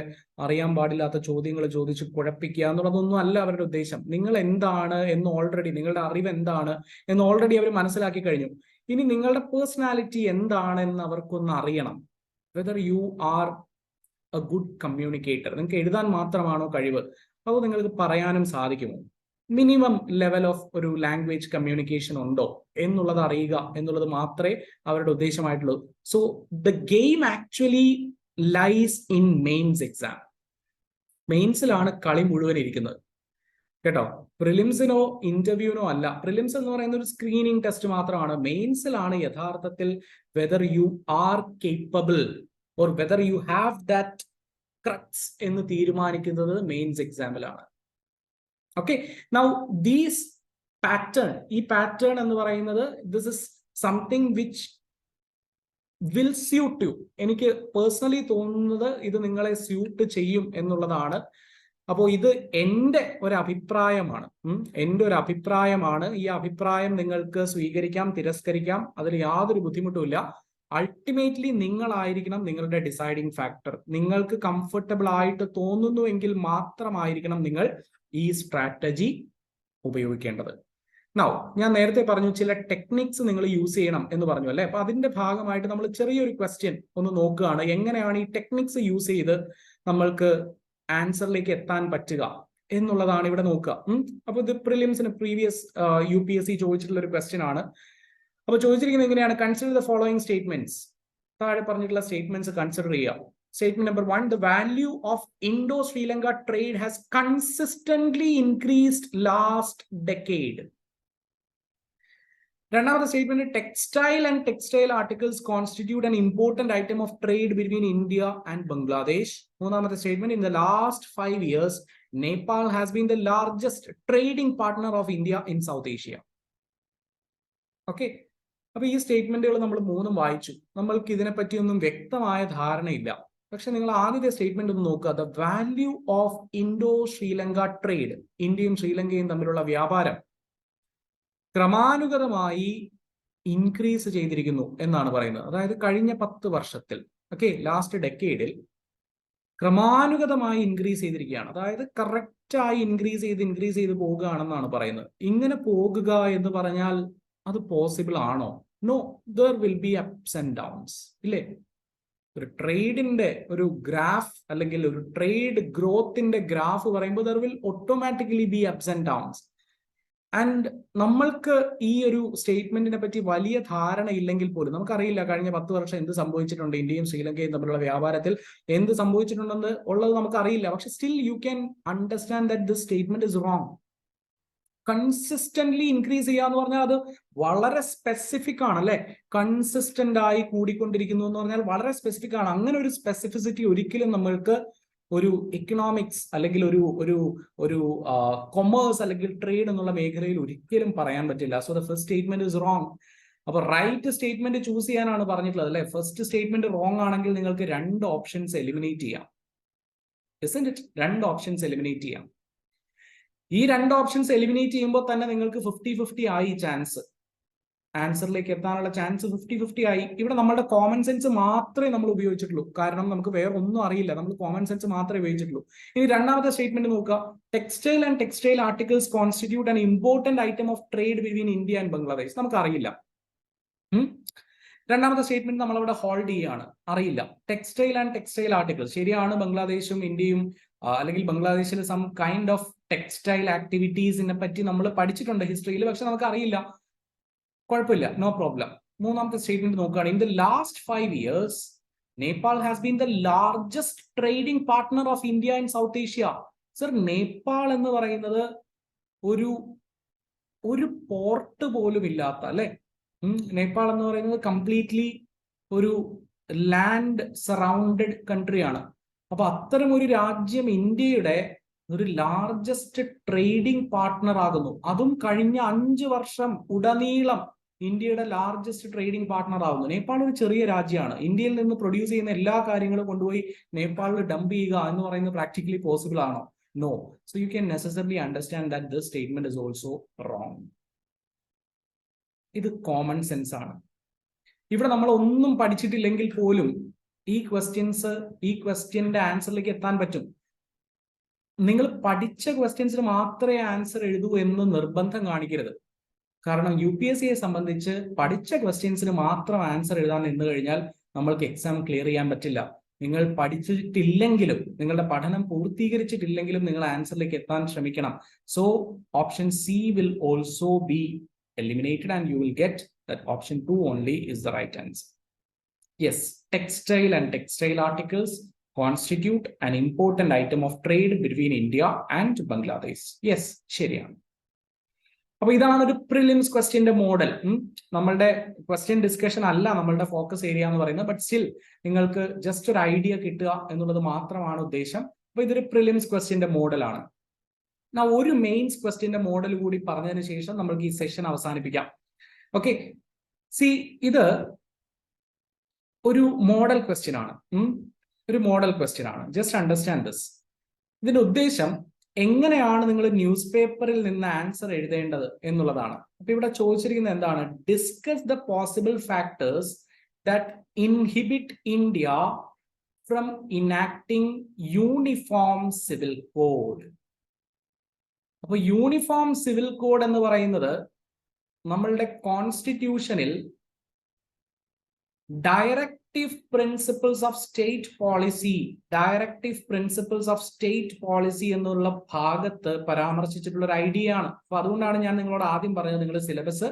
അറിയാൻ പാടില്ലാത്ത ചോദ്യങ്ങൾ ചോദിച്ച് കുഴപ്പിക്കുക എന്നുള്ളതൊന്നും അല്ല അവരുടെ ഉദ്ദേശം. നിങ്ങൾ എന്താണ് എന്ന് ഓൾറെഡി, നിങ്ങളുടെ അറിവ് എന്താണ് എന്ന് ഓൾറെഡി അവർ മനസ്സിലാക്കി കഴിഞ്ഞു. ഇനി നിങ്ങളുടെ പേഴ്സണാലിറ്റി എന്താണെന്ന് അവർക്കൊന്ന് അറിയണം. Whether you are a good communicator. നിങ്ങൾക്ക് എഴുതാൻ മാത്രമാണോ കഴിവ്, അതോ നിങ്ങൾക്ക് പറയാനും സാധിക്കുമോ? മിനിമം ലെവൽ ഓഫ് ഒരു ലാംഗ്വേജ് കമ്മ്യൂണിക്കേഷൻ ഉണ്ടോ എന്നുള്ളത് അറിയുക എന്നുള്ളത് മാത്രമേ അവരുടെ ഉദ്ദേശമായിട്ടുള്ളൂ. So the game actually lies in mains exam. മെയിൻസിലാണ് കളി മുഴുവൻ ഇരിക്കുന്നത് കേട്ടോ. പ്രിലിംസിനോ ഇന്റർവ്യൂവിനോ അല്ല. പ്രിലിംസ് എന്ന് പറയുന്ന ഒരു സ്ക്രീനിങ് ടെസ്റ്റ് മാത്രമാണ്. മെയിൻസിലാണ് യഥാർത്ഥത്തിൽ whether you R capable or whether you have that crux എന്ന് തീരുമാനിക്കുന്നത് മെയിൻസ് എക്സാമിലാണ്. Okay, now these ഈ പാറ്റേൺ എന്ന് പറയുന്നത് this is something which will suit you. എനിക്ക് പേഴ്സണലി തോന്നുന്നത് ഇത് നിങ്ങളെ സ്യൂട്ട് ചെയ്യും എന്നുള്ളതാണ്. അപ്പോൾ ഇത് എൻ്റെ ഒരു അഭിപ്രായമാണ്. ഈ അഭിപ്രായം നിങ്ങൾക്ക് സ്വീകരിക്കാം, തിരസ്കരിക്കാം, അതിൽ യാതൊരു ബുദ്ധിമുട്ടുമില്ല. അൾട്ടിമേറ്റ്ലി നിങ്ങളായിരിക്കണം നിങ്ങളുടെ ഡിസൈഡിങ് ഫാക്ടർ. നിങ്ങൾക്ക് കംഫർട്ടബിൾ ആയിട്ട് തോന്നുന്നുവെങ്കിൽ മാത്രമായിരിക്കണം നിങ്ങൾ ഈ സ്ട്രാറ്റജി ഉപയോഗിക്കേണ്ടത്. നൗ, ഞാൻ നേരത്തെ പറഞ്ഞു ചില ടെക്നിക്സ് നിങ്ങൾ യൂസ് ചെയ്യണം എന്ന് പറഞ്ഞു അല്ലെ. അപ്പൊ അതിന്റെ ഭാഗമായിട്ട് നമ്മൾ ചെറിയൊരു ക്വസ്റ്റ്യൻ ഒന്ന് നോക്കുകയാണ്. എങ്ങനെയാണ് ഈ ടെക്നിക്സ് യൂസ് ചെയ്ത് നമ്മൾക്ക് ആൻസറിലേക്ക് എത്താൻ പറ്റുക എന്നുള്ളതാണ് ഇവിടെ നോക്കുക. അപ്പൊ ഇത് പ്രിലിംസിന് പ്രീവിയസ് UPSC ചോദിച്ചിട്ടുള്ള ഒരു ക്വസ്റ്റ്യൻ ആണ്. അപ്പൊ ചോദിച്ചിരിക്കുന്നത് എങ്ങനെയാണ്? Consider the following statements. താഴെ പറഞ്ഞിട്ടുള്ള സ്റ്റേറ്റ്മെന്റ്സ് കൺസിഡർ ചെയ്യുക. Statement number 1, the value of Indo-Sri Lanka trade has consistently increased last decade. രണ്ടാമത്തെ statement, textile and textile articles constitute an important item of trade between India and Bangladesh. മൂന്നാമത്തെ statement, in the last 5 years, Nepal has been the largest trading partner of India in South Asia. Okay. അപ്പൊ ഈ സ്റ്റേറ്റ്മെന്റുകൾ നമ്മൾ മൂന്നും വായിച്ചു. നമ്മൾക്ക് ഇതിനെപ്പറ്റിയൊന്നും വ്യക്തമായ ധാരണയില്ല. പക്ഷെ നിങ്ങൾ ആദ്യത്തെ സ്റ്റേറ്റ്മെന്റ് ഒന്ന് നോക്കുക. The value of Indo Sri Lanka trade, ഇന്ത്യയും ശ്രീലങ്കയും തമ്മിലുള്ള വ്യാപാരം ക്രമാനുഗതമായി ഇൻക്രീസ് ചെയ്തിരിക്കുന്നു എന്നാണ് പറയുന്നത്. അതായത് കഴിഞ്ഞ 10 വർഷത്തിൽ, ലാസ്റ്റ് ഡെക്കേഡിൽ ക്രമാനുഗതമായി ഇൻക്രീസ് ചെയ്തിരിക്കുകയാണ്. അതായത് കറക്റ്റായി ഇൻക്രീസ് ചെയ്ത് പോകുകയാണെന്നാണ് പറയുന്നത്. ഇങ്ങനെ പോകുക എന്ന് പറഞ്ഞാൽ അത് പോസിബിൾ ആണോ? No, there will be ups and downs, ഇല്ലേ? ഒരു ട്രേഡിന്റെ ഒരു ഗ്രാഫ് അല്ലെങ്കിൽ ഒരു ട്രേഡ് ഗ്രോത്തിന്റെ ഗ്രാഫ് പറയുമ്പോൾ there will automatically be ups and downs. And നമ്മൾക്ക് ഈ ഒരു സ്റ്റേറ്റ്മെന്റിനെ പറ്റി വലിയ ധാരണ ഇല്ലെങ്കിൽ പോലും, നമുക്കറിയില്ല കഴിഞ്ഞ 10 വർഷം എന്ത് സംഭവിച്ചിട്ടുണ്ട്, ഇന്ത്യയും ശ്രീലങ്കയും തമ്മിലുള്ള വ്യാപാരത്തിൽ എന്ത് സംഭവിച്ചിട്ടുണ്ടെന്ന് ഉള്ളത് നമുക്കറിയില്ല. പക്ഷെ still you can understand that this statement is wrong. Consistently increase ചെയ്യുക എന്ന് പറഞ്ഞാൽ അത് വളരെ സ്പെസിഫിക് ആണ് അല്ലെ. കൺസിസ്റ്റന്റ് ആയി കൂടിക്കൊണ്ടിരിക്കുന്നു എന്ന് പറഞ്ഞാൽ വളരെ സ്പെസിഫിക് ആണ്. അങ്ങനെ ഒരു സ്പെസിഫിസിറ്റി ഒരിക്കലും നമ്മൾക്ക് ഒരു എക്കണോമിക്സ് അല്ലെങ്കിൽ ഒരു കൊമേഴ്സ് അല്ലെങ്കിൽ ട്രേഡ് എന്നുള്ള മേഖലയിൽ ഒരിക്കലും പറയാൻ പറ്റില്ല. So the first statement is wrong. അപ്പൊ റൈറ്റ് സ്റ്റേറ്റ്മെന്റ് ചൂസ് ചെയ്യാനാണ് പറഞ്ഞിട്ടുള്ളത് അല്ലെ. ഫസ്റ്റ് സ്റ്റേറ്റ്മെന്റ് റോങ് ആണെങ്കിൽ നിങ്ങൾക്ക് 2 ഓപ്ഷൻസ് എലിമിനേറ്റ് ചെയ്യാം. ഇസ്ന്റ് ഇറ്റ്? 2 ഓപ്ഷൻസ് എലിമിനേറ്റ് ചെയ്യാം. ഈ 2 ഓപ്ഷൻസ് എലിമിനേറ്റ് ചെയ്യുമ്പോൾ തന്നെ നിങ്ങൾക്ക് 50-50 ആയി ചാൻസ്. ആൻസറിലേക്ക് എത്താനുള്ള ചാൻസ് 50-50 ആയി. ഇവിടെ നമ്മുടെ കോമൺ സെൻസ് മാത്രമേ നമ്മൾ ഉപയോഗിച്ചിട്ടുള്ളൂ. കാരണം നമുക്ക് വേറെ ഒന്നും അറിയില്ല. നമ്മൾ കോമൺ സെൻസ് മാത്രമേ ഉപയോഗിച്ചിട്ടുള്ളൂ. ഇനി രണ്ടാമത്തെ സ്റ്റേറ്റ്മെന്റ് നോക്കുക. Textile and textile articles constitute an important item of trade between India and Bangladesh. നമുക്ക് അറിയില്ല. രണ്ടാമത്തെ സ്റ്റേറ്റ്മെന്റ് നമ്മളവിടെ ഹോൾഡ് ചെയ്യുകയാണ്, അറിയില്ല. ടെക്സ്റ്റൈൽ ആൻഡ് ടെക്സ്റ്റൈൽ ആർട്ടിക്കിൾസ് ശരിയാണ്. ബംഗ്ലാദേശും ഇന്ത്യയും അല്ലെങ്കിൽ ബംഗ്ലാദേശിൽ സം കൈൻഡ് ഓഫ് ടെക്സ്റ്റൈൽ ആക്ടിവിറ്റീസിനെ പറ്റി നമ്മൾ പഠിച്ചിട്ടുണ്ട് ഹിസ്റ്ററിയിൽ. പക്ഷെ നമുക്ക് അറിയില്ല. കുഴപ്പമില്ല, നോ പ്രോബ്ലം. മൂന്നാമത്തെ സ്റ്റേറ്റ്മെന്റ് നോക്കുകയാണ്. In the last 5 years Nepal has been the largest trading partner of India in south Asia. Sir, Nepal എന്ന് പറയുന്നത് ഒരു പോർട്ട് പോലും ഇല്ലാത്ത അല്ലെ. നേപ്പാൾ എന്ന് പറയുന്നത് കംപ്ലീറ്റ്ലി ഒരു ലാൻഡ് സറൗണ്ടഡ് കൺട്രിയാണ്. അപ്പൊ അത്തരം ഒരു രാജ്യം ഇന്ത്യയുടെ ഒരു ലാർജസ്റ്റ് ട്രേഡിംഗ് പാർട്ട്ണർ ആകുന്നു. അതും കഴിഞ്ഞ 5 വർഷം ഉടനീളം ഇന്ത്യയുടെ ലാർജസ്റ്റ് ട്രേഡിംഗ് പാർട്ട്ണർ ആവുന്നു. നേപ്പാൾ ഒരു ചെറിയ രാജ്യമാണ്. ഇന്ത്യയിൽ നിന്ന് പ്രൊഡ്യൂസ് ചെയ്യുന്ന എല്ലാ കാര്യങ്ങളും കൊണ്ടുപോയി നേപ്പാളിൽ ഡംപ് ചെയ്യുക എന്ന് പറയുന്നത് പ്രാക്ടിക്കലി പോസിബിൾ ആണോ? No. So you can necessarily understand that this statement is also wrong. ഇത് കോമൺ സെൻസ് ആണ്. ഇവിടെ നമ്മൾ ഒന്നും പഠിച്ചിട്ടില്ലെങ്കിൽ പോലും ഈ ക്വസ്റ്റ്യന്റെ ആൻസറിലേക്ക് എത്താൻ പറ്റും. നിങ്ങൾ പഠിച്ച ക്വസ്റ്റ്യൻസിന് മാത്രമേ ആൻസർ എഴുതൂ എന്ന് നിർബന്ധം കാണിക്കരുത്. കാരണം UPSCയെ സംബന്ധിച്ച് പഠിച്ച ക്വസ്റ്റ്യൻസിന് മാത്രം ആൻസർ എഴുതാൻ നിന്ന് കഴിഞ്ഞാൽ നമ്മൾക്ക് എക്സാം ക്ലിയർ ചെയ്യാൻ പറ്റില്ല. നിങ്ങൾ പഠിച്ചിട്ടില്ലെങ്കിലും, നിങ്ങളുടെ പഠനം പൂർത്തീകരിച്ചിട്ടില്ലെങ്കിലും നിങ്ങൾ ആൻസറിലേക്ക് എത്താൻ ശ്രമിക്കണം. So option C will also be eliminated and you will get that option 2 only is the right answer. Yes, textile and textile articles constitute an important item of trade between India and Bangladesh. Yes, ശരിയാണ്. അപ്പൊ ഇതാണ് ഒരു prelims ക്വസ്റ്റ്യന്റെ model. നമ്മളുടെ question discussion അല്ല നമ്മളുടെ focus area എന്ന് പറയുന്നത്. But still നിങ്ങൾക്ക് ജസ്റ്റ് ഒരു ഐഡിയ കിട്ടുക എന്നുള്ളത് മാത്രമാണ് ഉദ്ദേശം. അപ്പൊ ഇതൊരു പ്രിലിംസ് ക്വസ്റ്റ്യന്റെ മോഡലാണ്. ഒരു മെയിൻസ് ക്വസ്റ്റ്യന്റെ മോഡൽ കൂടി പറഞ്ഞതിന് ശേഷം നമ്മൾക്ക് ഈ സെഷൻ അവസാനിപ്പിക്കാം. ഓക്കെ, സി, ഇത് ഒരു മോഡൽ ക്വസ്റ്റ്യൻ ആണ്. ഒരു മോഡൽ ക്വസ്റ്റ്യൻ ആണ്. Just understand this. ഇതിന്റെ ഉദ്ദേശം എങ്ങനെയാണ് നിങ്ങൾ ന്യൂസ് പേപ്പറിൽ നിന്ന് ആൻസർ എഴുതേണ്ടത് എന്നുള്ളതാണ്. അപ്പൊ ഇവിടെ ചോദിച്ചിരിക്കുന്നത് എന്താണ്? Discuss the possible factors that inhibit India from enacting uniform civil code. അപ്പൊ യൂണിഫോം സിവിൽ കോഡ് എന്ന് പറയുന്നത് നമ്മളുടെ കോൺസ്റ്റിറ്റ്യൂഷനിൽ directive principles of state policy എന്നുള്ള ഭാഗത്ത് പരാമർശിച്ചിട്ടുള്ള ഒരു ഐഡിയ ആണ്. അപ്പൊ അതുകൊണ്ടാണ് ഞാൻ നിങ്ങളോട് ആദ്യം പറഞ്ഞത് നിങ്ങൾ സിലബസ്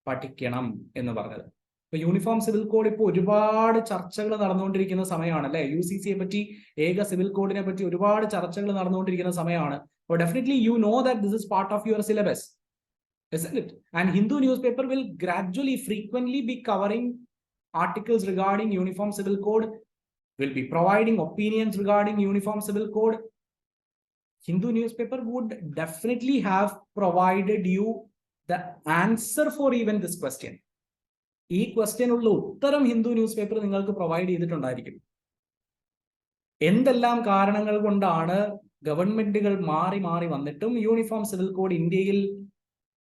പഠിക്കണം എന്ന് പറഞ്ഞത്. ഇപ്പൊ യൂണിഫോം സിവിൽ കോഡ് ഇപ്പോൾ ഒരുപാട് ചർച്ചകൾ നടന്നുകൊണ്ടിരിക്കുന്ന സമയമാണ് അല്ലെ. UCCയെ പറ്റി, ഏക സിവിൽ കോഡിനെ പറ്റി ഒരുപാട് ചർച്ചകൾ നടന്നുകൊണ്ടിരിക്കുന്ന സമയമാണ്. അപ്പോൾ definitely you know that this is part of your syllabus, isn't it? And Hindu newspaper will gradually, frequently be covering articles regarding Uniform Civil Code, will be providing opinions regarding Uniform Civil Code. Hindu newspaper would definitely have provided you the answer for even this question. ഈ ക്വസ്റ്റ്യനുള്ള ഉത്തരം Hindu news paper നിങ്ങൾക്ക് provide ചെയ്തിട്ടുണ്ടായിരിക്കും. എന്തെല്ലാം കാരണങ്ങൾ കൊണ്ടാണ് ഗവൺമെന്റുകൾ മാറി മാറി വന്നിട്ടും യൂണിഫോം സിവിൽ കോഡ് ഇന്ത്യയിൽ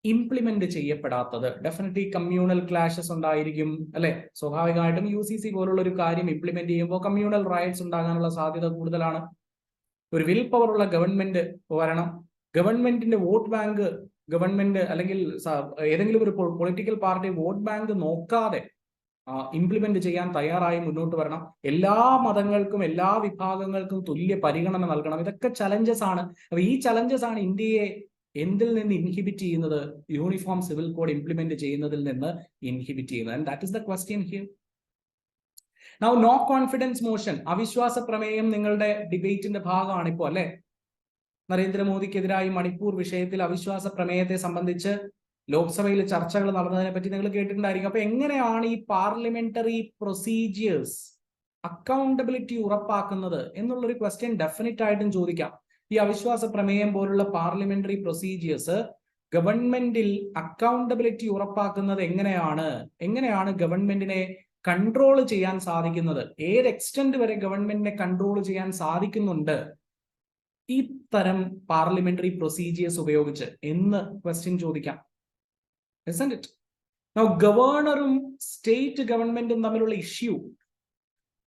ഇംപ്ലിമെന്റ് ചെയ്യപ്പെടാത്തത്? ഡെഫിനറ്റ്ലി കമ്മ്യൂണൽ ക്ലാഷസ് ഉണ്ടായിരിക്കും അല്ലെ. സ്വാഭാവികമായിട്ടും UCC പോലുള്ള ഒരു കാര്യം ഇംപ്ലിമെന്റ് ചെയ്യുമ്പോൾ കമ്മ്യൂണൽ റൈറ്റ്സ് ഉണ്ടാകാനുള്ള സാധ്യത കൂടുതലാണ്. ഒരു വിൽ പവർ ഉള്ള ഗവൺമെന്റ് വരണം. ഗവൺമെന്റിന്റെ വോട്ട് ബാങ്ക്, ഗവൺമെന്റ് അല്ലെങ്കിൽ ഏതെങ്കിലും ഒരു പൊളിറ്റിക്കൽ പാർട്ടി വോട്ട് ബാങ്ക് നോക്കാതെ ഇംപ്ലിമെന്റ് ചെയ്യാൻ തയ്യാറായി മുന്നോട്ട് വരണം. എല്ലാ മതങ്ങൾക്കും എല്ലാ വിഭാഗങ്ങൾക്കും തുല്യ പരിഗണന നൽകണം. ഇതൊക്കെ ചലഞ്ചസ് ആണ്. അപ്പൊ ഈ ചലഞ്ചസ് ആണ് ഇന്ത്യയെ എന്തിൽ നിന്ന് ഇൻഹിബിറ്റ് ചെയ്യുന്നത്? യൂണിഫോം സിവിൽ കോഡ് ഇംപ്ലിമെന്റ് ചെയ്യുന്നതിൽ നിന്ന് ഇൻഹിബിറ്റ് ചെയ്യുന്നത്. And that is the question here. Now no confidence motion, അവിശ്വാസ പ്രമേയം നിങ്ങളുടെ ഡിബേറ്റിന്റെ ഭാഗമാണ് ഇപ്പോൾ അല്ലെ. നരേന്ദ്രമോദിക്കെതിരായി മണിപ്പൂർ വിഷയത്തിൽ അവിശ്വാസ പ്രമേയത്തെ സംബന്ധിച്ച് ലോക്സഭയിൽ ചർച്ചകൾ നടന്നതിനെ പറ്റി നിങ്ങൾ കേട്ടിട്ടുണ്ടായിരിക്കും. അപ്പൊ എങ്ങനെയാണ് ഈ പാർലമെന്ററി പ്രൊസീജിയേഴ്സ് അക്കൗണ്ടബിലിറ്റി ഉറപ്പാക്കുന്നത് എന്നുള്ളൊരു ക്വസ്റ്റ്യൻ ഡെഫിനറ്റ് ആയിട്ടും ചോദിക്കാം. ഈ അവിശ്വാസ പ്രമേയം പോലുള്ള പാർലമെന്ററി പ്രൊസീജിയേഴ്സ് ഗവൺമെന്റിൽ അക്കൗണ്ടബിലിറ്റി ഉറപ്പാക്കുന്നത് എങ്ങനെയാണ് ഗവൺമെന്റിനെ കൺട്രോൾ ചെയ്യാൻ സാധിക്കുന്നത്? ഏത് എക്സ്റ്റെന്റ് വരെ ഗവൺമെന്റിനെ കൺട്രോൾ ചെയ്യാൻ സാധിക്കുന്നുണ്ട് ഈ തരം പാർലമെന്ററി പ്രൊസീജിയേഴ്സ് ഉപയോഗിച്ച് എന്ന് ക്വസ്റ്റ്യൻ ചോദിക്കാം. Isn't it? Now ഗവർണറും സ്റ്റേറ്റ് ഗവൺമെന്റും തമ്മിലുള്ള ഇഷ്യൂ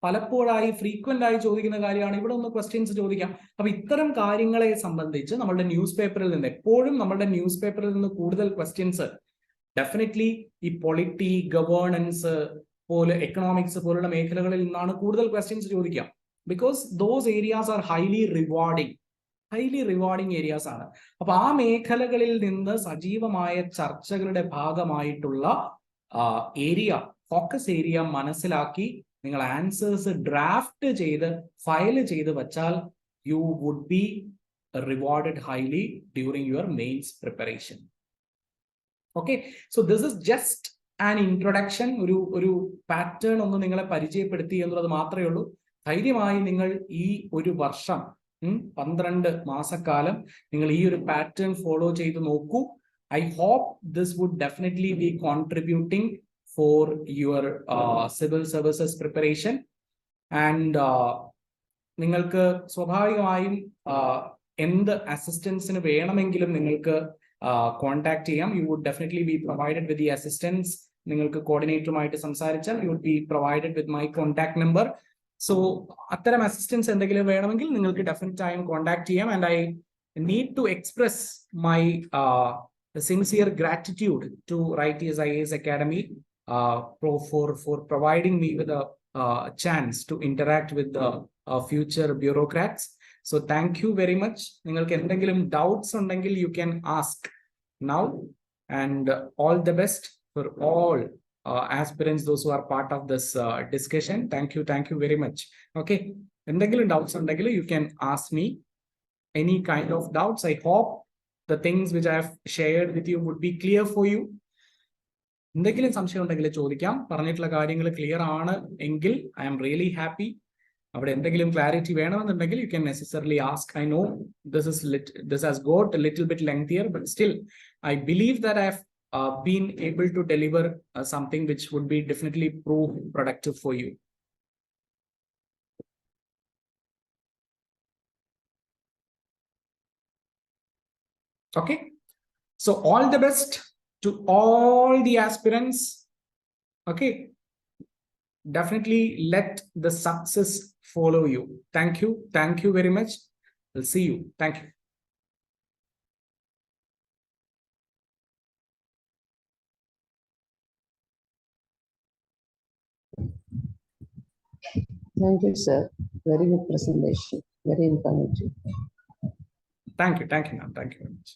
പലപ്പോഴായി ഫ്രീക്വന്റ് ആയി ചോദിക്കുന്ന കാര്യമാണ്. ഇവിടെ ഒന്ന് ക്വസ്റ്റ്യൻസ് ചോദിക്കാം. അപ്പൊ ഇത്തരം കാര്യങ്ങളെ സംബന്ധിച്ച് നമ്മളുടെ ന്യൂസ് പേപ്പറിൽ നിന്ന് എപ്പോഴും കൂടുതൽ ക്വസ്റ്റ്യൻസ് ഡെഫിനറ്റ്ലി ഈ പൊളിറ്റി, ഗവേണൻസ് പോലെ എക്കണോമിക്സ് പോലുള്ള മേഖലകളിൽ നിന്നാണ് കൂടുതൽ ക്വസ്റ്റ്യൻസ് ചോദിക്കാം. Because those areas are highly rewarding areas ആണ്. അപ്പൊ ആ മേഖലകളിൽ നിന്ന് സജീവമായ ചർച്ചകളുടെ ഭാഗമായിട്ടുള്ള ഫോക്കസ് ഏരിയ മനസ്സിലാക്കി നിങ്ങൾ ആൻസേഴ്സ് ഡ്രാഫ്റ്റ് ചെയ്ത് ഫയൽ ചെയ്ത് വച്ചാൽ you would be rewarded highly during your mains preparation. Okay, so this is just an introduction. ഒരു പാറ്റേൺ ഒന്ന് നിങ്ങളെ പരിചയപ്പെടുത്തി എന്നുള്ളത് മാത്രമേ ഉള്ളൂ. ധൈര്യമായി നിങ്ങൾ ഈ ഒരു വർഷം 12 മാസക്കാലം നിങ്ങൾ ഈ ഒരു പാറ്റേൺ ഫോളോ ചെയ്ത് നോക്കൂ. I hope this would definitely be contributing for your civil services preparation. And നിങ്ങൾക്ക് സ്വാഭാവികമായും എന്ത് അസിസ്റ്റൻസിന് വേണമെങ്കിലും നിങ്ങൾക്ക് കോൺടാക്ട് ചെയ്യാം. You would definitely be provided with the assistance. നിങ്ങൾക്ക് കോർഡിനേറ്ററുമായിട്ട് സംസാരിച്ചാൽ you would be provided with my contact number. So അത്തരം അസിസ്റ്റൻസ് എന്തെങ്കിലും വേണമെങ്കിൽ നിങ്ങൾക്ക് ഡെഫിനറ്റ് ആയും കോൺടാക്ട് ചെയ്യാം. And I need to express my sincere gratitude to Righteous IAS Academy for providing me with a chance to interact with the future bureaucrats. So thank you very much. Ningalku endengilum doubts undengil you can ask now, and all the best for all aspirants, those who are part of this discussion. Thank you very much. Okay, endengilum doubts undengil you can ask me any kind of doubts. I hope the things which I have shared with you would be clear for you. എന്തെങ്കിലും സംശയം ഉണ്ടെങ്കിൽ ചോദിക്കാം. പറഞ്ഞിട്ടുള്ള കാര്യങ്ങൾ clear ആണ് എങ്കിൽ I am really happy. അവിടെ എന്തെങ്കിലും ക്ലാരിറ്റി വേണമെന്നുണ്ടെങ്കിൽ you can necessarily ask. I know this has got a little bit lengthier, but still I believe that I have been able to deliver something which would be definitely prove productive for you. Okay, so all the best to all the aspirants. Okay, definitely let the success follow you. Thank you very much. We'll see you. Thank you. Thank you, sir. Very good presentation, very informative. Thank you, ma'am. Thank you very much.